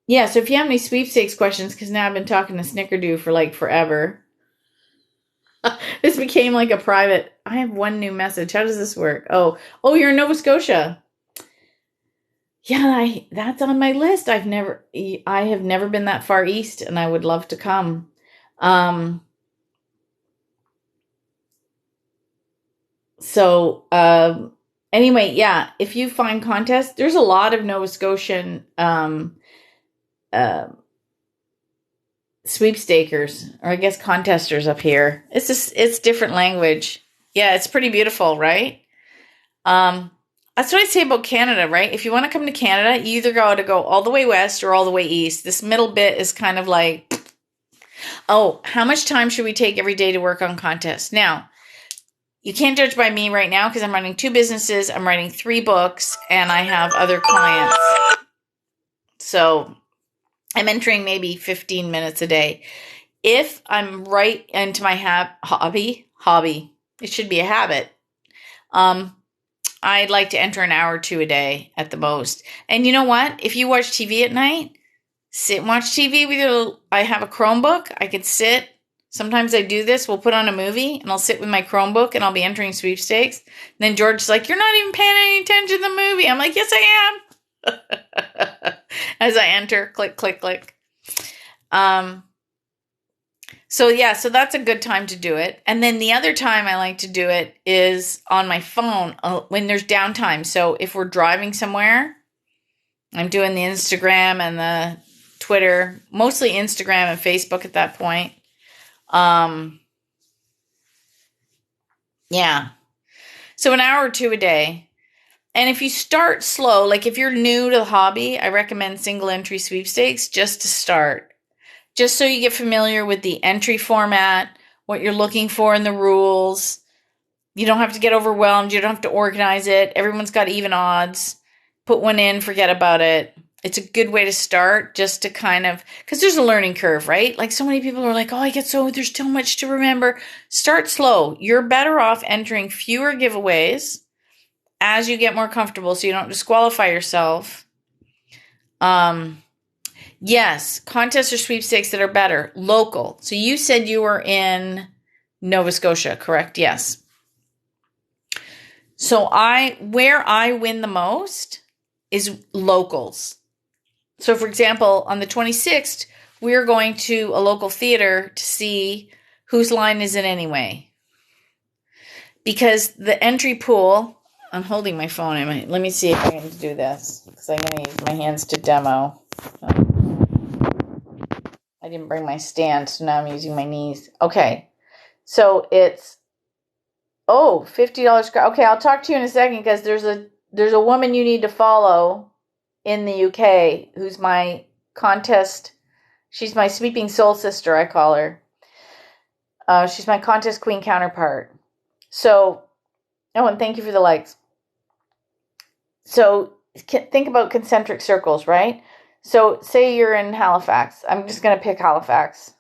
Yeah, so if you have any sweepstakes questions, because now I've been talking to Snickerdoodle for like forever. This became like a private. I have one new message. How does this work? Oh, you're in Nova Scotia. Yeah, that's on my list. I have never been that far east, and I would love to come. Anyway, yeah, if you find contests, there's a lot of Nova Scotian sweepstakers, or I guess contesters up here. It's different language. Yeah, it's pretty beautiful, right? That's what I say about Canada, right? If you want to come to Canada, you either got to go all the way west or all the way east. This middle bit is kind of like, oh, how much time should we take every day to work on contests? Now, you can't judge by me right now because I'm running 2 businesses, I'm writing 3 books, and I have other clients. So I'm entering maybe 15 minutes a day. If I'm right into my hobby, it should be a habit. I'd like to enter an hour or 2 a day at the most. And you know what? If you watch TV at night, sit and watch TV with your, I have a Chromebook. I could sit. Sometimes I do this. We'll put on a movie and I'll sit with my Chromebook and I'll be entering sweepstakes. And then George's like, you're not even paying any attention to the movie. I'm like, yes, I am. As I enter, click, click, click. So that's a good time to do it. And then the other time I like to do it is on my phone when there's downtime. So if we're driving somewhere, I'm doing the Instagram and the Twitter, mostly Instagram and Facebook at that point. Yeah. So an hour or 2 a day. And if you start slow, like if you're new to the hobby, I recommend single entry sweepstakes just to start. Just so you get familiar with the entry format, what you're looking for in the rules. You don't have to get overwhelmed. You don't have to organize it. Everyone's got even odds. Put one in, forget about it. It's a good way to start, just to kind of, because there's a learning curve, right? Like so many people are like, there's too much to remember. Start slow. You're better off entering fewer giveaways as you get more comfortable so you don't disqualify yourself. Yes, contests or sweepstakes that are better. Local. So you said you were in Nova Scotia, correct? Yes. So where I win the most is locals. So for example, on the 26th, we're going to a local theater to see Whose Line Is It Anyway? Because the entry pool, I'm holding my phone. Let me see if I can do this, because I'm going to use my hands to demo. I didn't bring my stand, so now I'm using my knees. Okay, so it's $50. Okay, I'll talk to you in a second, because there's a woman you need to follow in the UK who's my contest. She's my sweeping soul sister, I call her. She's my contest queen counterpart. So, and thank you for the likes. So think about concentric circles, right? So say you're in Halifax. I'm just going to pick Halifax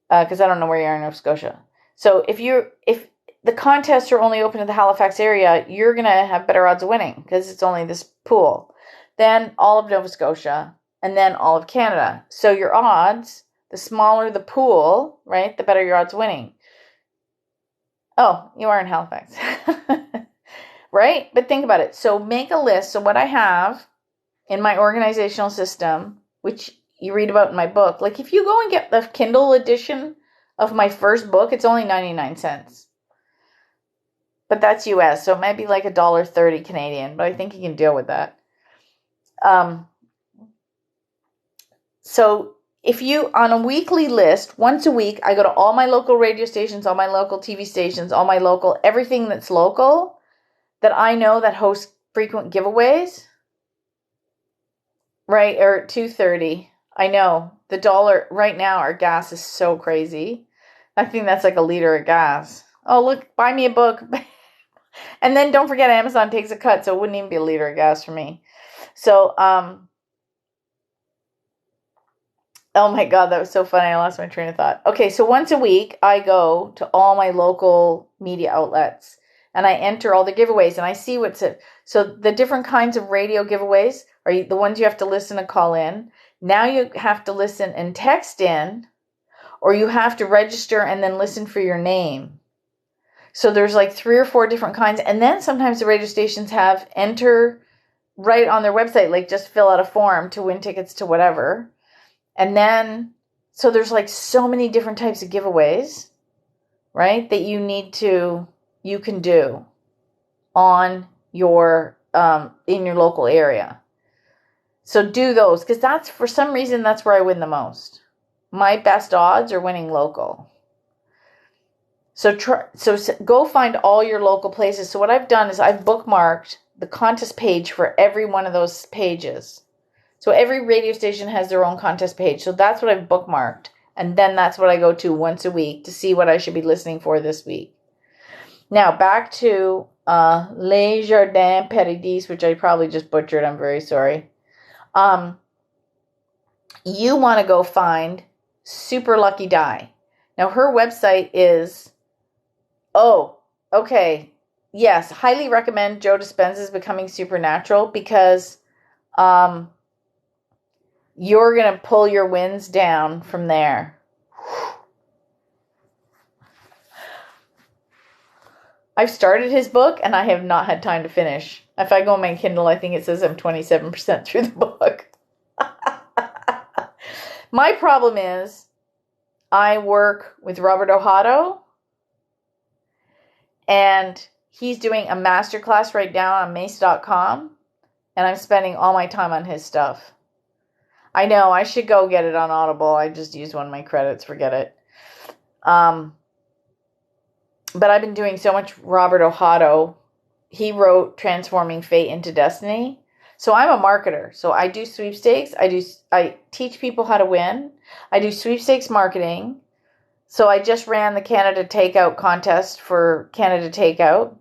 because I don't know where you are in Nova Scotia. So if the contests are only open to the Halifax area, you're going to have better odds of winning because it's only this pool. Then all of Nova Scotia, and then all of Canada. So your odds, the smaller the pool, right, the better your odds of winning. Oh, you are in Halifax. Right? But think about it. So make a list. So what I have in my organizational system, which you read about in my book, like if you go and get the Kindle edition of my first book, it's only 99 cents. But that's US, so it might be like $1.30 Canadian, but I think you can deal with that. So if you, on a weekly list, once a week, I go to all my local radio stations, all my local TV stations, all my local, everything that's local, that I know that hosts frequent giveaways, right, or at 2.30. I know the dollar right now, our gas is so crazy. I think that's like a liter of gas. Oh, look, buy me a book. And then don't forget Amazon takes a cut, so it wouldn't even be a liter of gas for me. So, oh my God, that was so funny. I lost my train of thought. Okay, so once a week, I go to all my local media outlets and I enter all the giveaways and I see what's it. So the different kinds of radio giveaways are the ones you have to listen and call in. Now you have to listen and text in, or you have to register and then listen for your name. So there's like 3 or 4 different kinds. And then sometimes the radio stations have enter right on their website, like just fill out a form to win tickets to whatever. And then, so there's like so many different types of giveaways, right, that you can do on your, in your local area. So do those, because that's, for some reason, that's where I win the most. My best odds are winning local. So go find all your local places. So what I've done is I've bookmarked the contest page for every one of those pages. So every radio station has their own contest page. So that's what I've bookmarked. And then that's what I go to once a week to see what I should be listening for this week. Now, back to Les Jardins Paradis, which I probably just butchered. I'm very sorry. You want to go find Super Lucky Die. Now, her website is, yes, highly recommend Joe Dispenza's Becoming Supernatural, because you're going to pull your wins down from there. I've started his book and I have not had time to finish. If I go on my Kindle, I think it says I'm 27% through the book. My problem is I work with Robert Ohotto, and he's doing a masterclass right now on mace.com, and I'm spending all my time on his stuff. I know, I should go get it on Audible. I just used one of my credits, forget it. But I've been doing so much Robert Ohotto. He wrote Transforming Fate into Destiny. So I'm a marketer. So I do sweepstakes. I teach people how to win. I do sweepstakes marketing. So I just ran the Canada Takeout contest for Canada Takeout.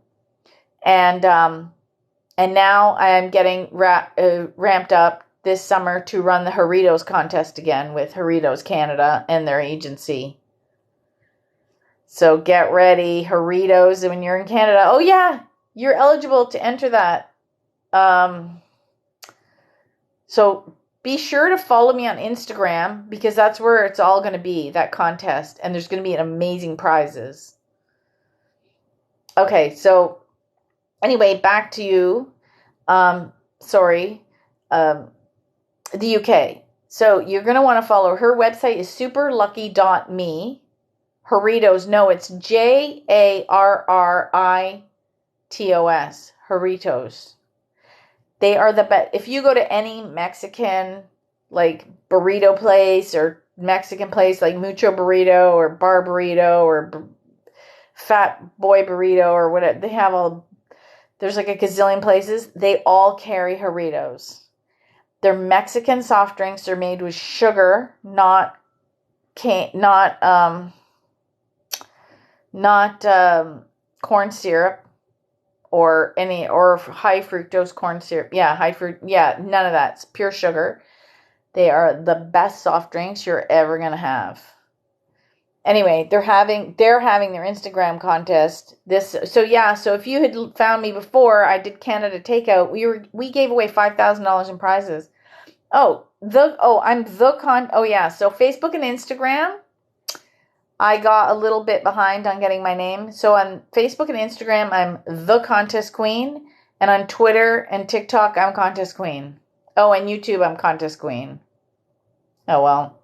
And now I am getting ramped up this summer to run the Doritos contest again with Doritos Canada and their agency. So get ready, Doritos, when you're in Canada. Oh yeah, you're eligible to enter that. So be sure to follow me on Instagram, because that's where it's all going to be, that contest. And there's going to be amazing prizes. Okay, so anyway, back to you. The UK. So you're going to want to follow her website is superlucky.me. Jarritos, no, it's Jarritos. Jarritos. They are the best. If you go to any Mexican like burrito place or Mexican place like Mucho Burrito or Bar Burrito or Fat Boy Burrito or whatever, they have all. There's like a gazillion places. They all carry Jarritos. They're Mexican soft drinks. They're made with sugar, not corn syrup or high fructose corn syrup. Yeah, none of that. It's pure sugar. They are the best soft drinks you're ever gonna have. Anyway, they're having their Instagram contest. So if you had found me before I did Canada Takeout, we gave away $5,000 in prizes. So Facebook and Instagram, I got a little bit behind on getting my name. So on Facebook and Instagram, I'm The Contest Queen. And on Twitter and TikTok, I'm Contest Queen. Oh, and YouTube, I'm Contest Queen. Oh, well.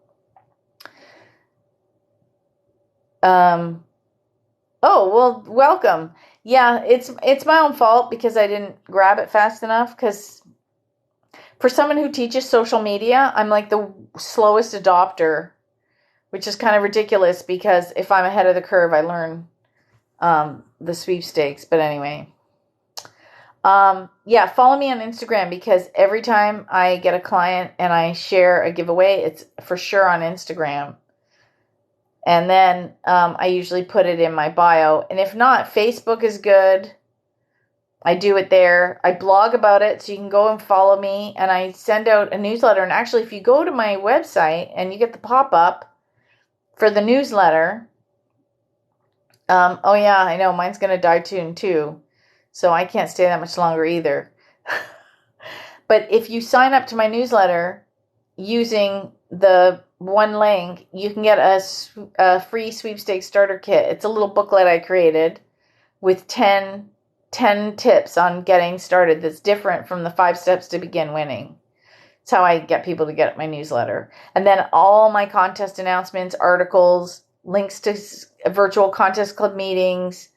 Welcome. Yeah, it's my own fault because I didn't grab it fast enough. Because for someone who teaches social media, I'm like the slowest adopter, which is kind of ridiculous because if I'm ahead of the curve, I learn the sweepstakes. But anyway, follow me on Instagram because every time I get a client and I share a giveaway, it's for sure on Instagram. And then I usually put it in my bio. And if not, Facebook is good. I do it there. I blog about it, so you can go and follow me. And I send out a newsletter. And actually, if you go to my website and you get the pop-up for the newsletter, I know, mine's going to die soon too. So I can't stay that much longer either. But if you sign up to my newsletter using the one link, you can get a free sweepstakes starter kit. It's a little booklet I created with 10 tips on getting started that's different from the 5 steps to begin winning. It's how I get people to get my newsletter. And then all my contest announcements, articles, links to virtual contest club meetings,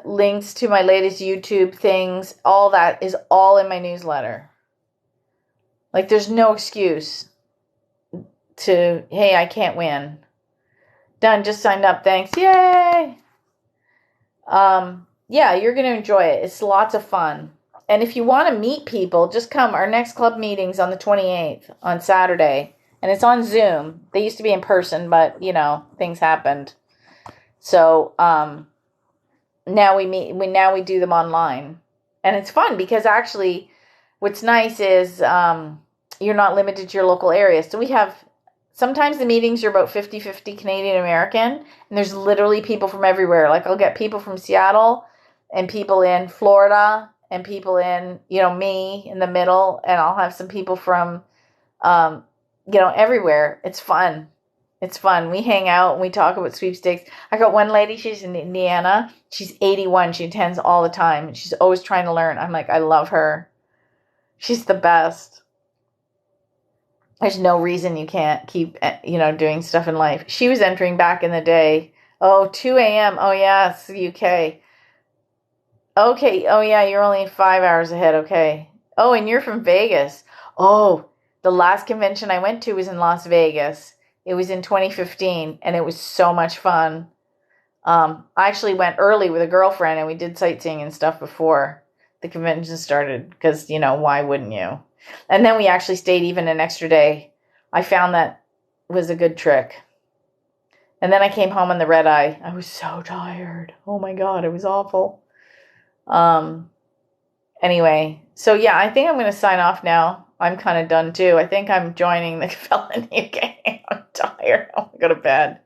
links to my latest YouTube things, all that is all in my newsletter. Like, there's no excuse to, hey, I can't win. Done, just signed up, thanks, yay! You're going to enjoy it. It's lots of fun. And if you want to meet people, just come. Our next club meeting's on the 28th, on Saturday. And it's on Zoom. They used to be in person, but, things happened. So, now we do them online. And it's fun because actually what's nice is you're not limited to your local area. So we have, sometimes the meetings are about 50-50 Canadian American, and there's literally people from everywhere. Like, I'll get people from Seattle and people in Florida and people in, me in the middle, and I'll have some people from, everywhere. It's fun. It's fun. We hang out and we talk about sweepstakes. I got one lady, she's in Indiana. She's 81. She attends all the time. She's always trying to learn. I'm like, I love her. She's the best. There's no reason you can't keep, doing stuff in life. She was entering back in the day. 2 a.m. Oh, yeah, it's the UK. Okay. Oh, yeah, you're only 5 hours ahead. Okay. Oh, and you're from Vegas. Oh, the last convention I went to was in Las Vegas. It was in 2015, and it was so much fun. I actually went early with a girlfriend, and we did sightseeing and stuff before the convention started, because, why wouldn't you? And then we actually stayed even an extra day. I found that was a good trick. And then I came home on the red eye. I was so tired. Oh, my God, it was awful. Anyway, so, yeah, I think I'm going to sign off now. I'm kind of done, too. I think I'm joining the felony game. I'm tired. I want to go to bed.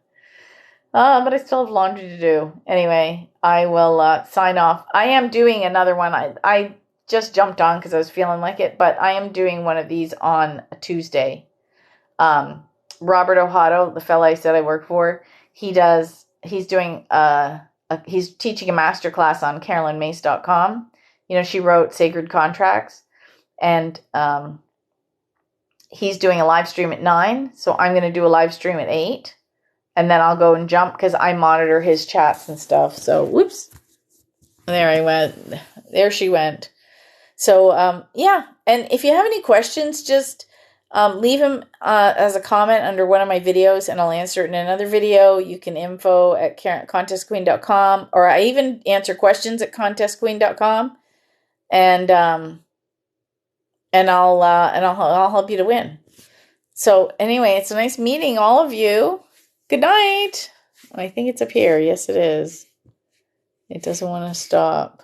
But I still have laundry to do. Anyway, I will sign off. I am doing another one. I just jumped on because I was feeling like it. But I am doing one of these on a Tuesday. Robert Ohado, the fella I said I work for, he's teaching a masterclass on CarolynMace.com. She wrote Sacred Contracts. And he's doing a live stream at 9, so I'm going to do a live stream at 8, and then I'll go and jump because I monitor his chats and stuff. So, whoops. There I went. There she went. So, yeah. And if you have any questions, just leave them as a comment under one of my videos, and I'll answer it in another video. You can info@contestqueen.com, or I even answer questions at contestqueen.com, and I'll help you to win. So anyway, it's a nice meeting all of you. Good night. I think it's up here. Yes, it is. It doesn't want to stop.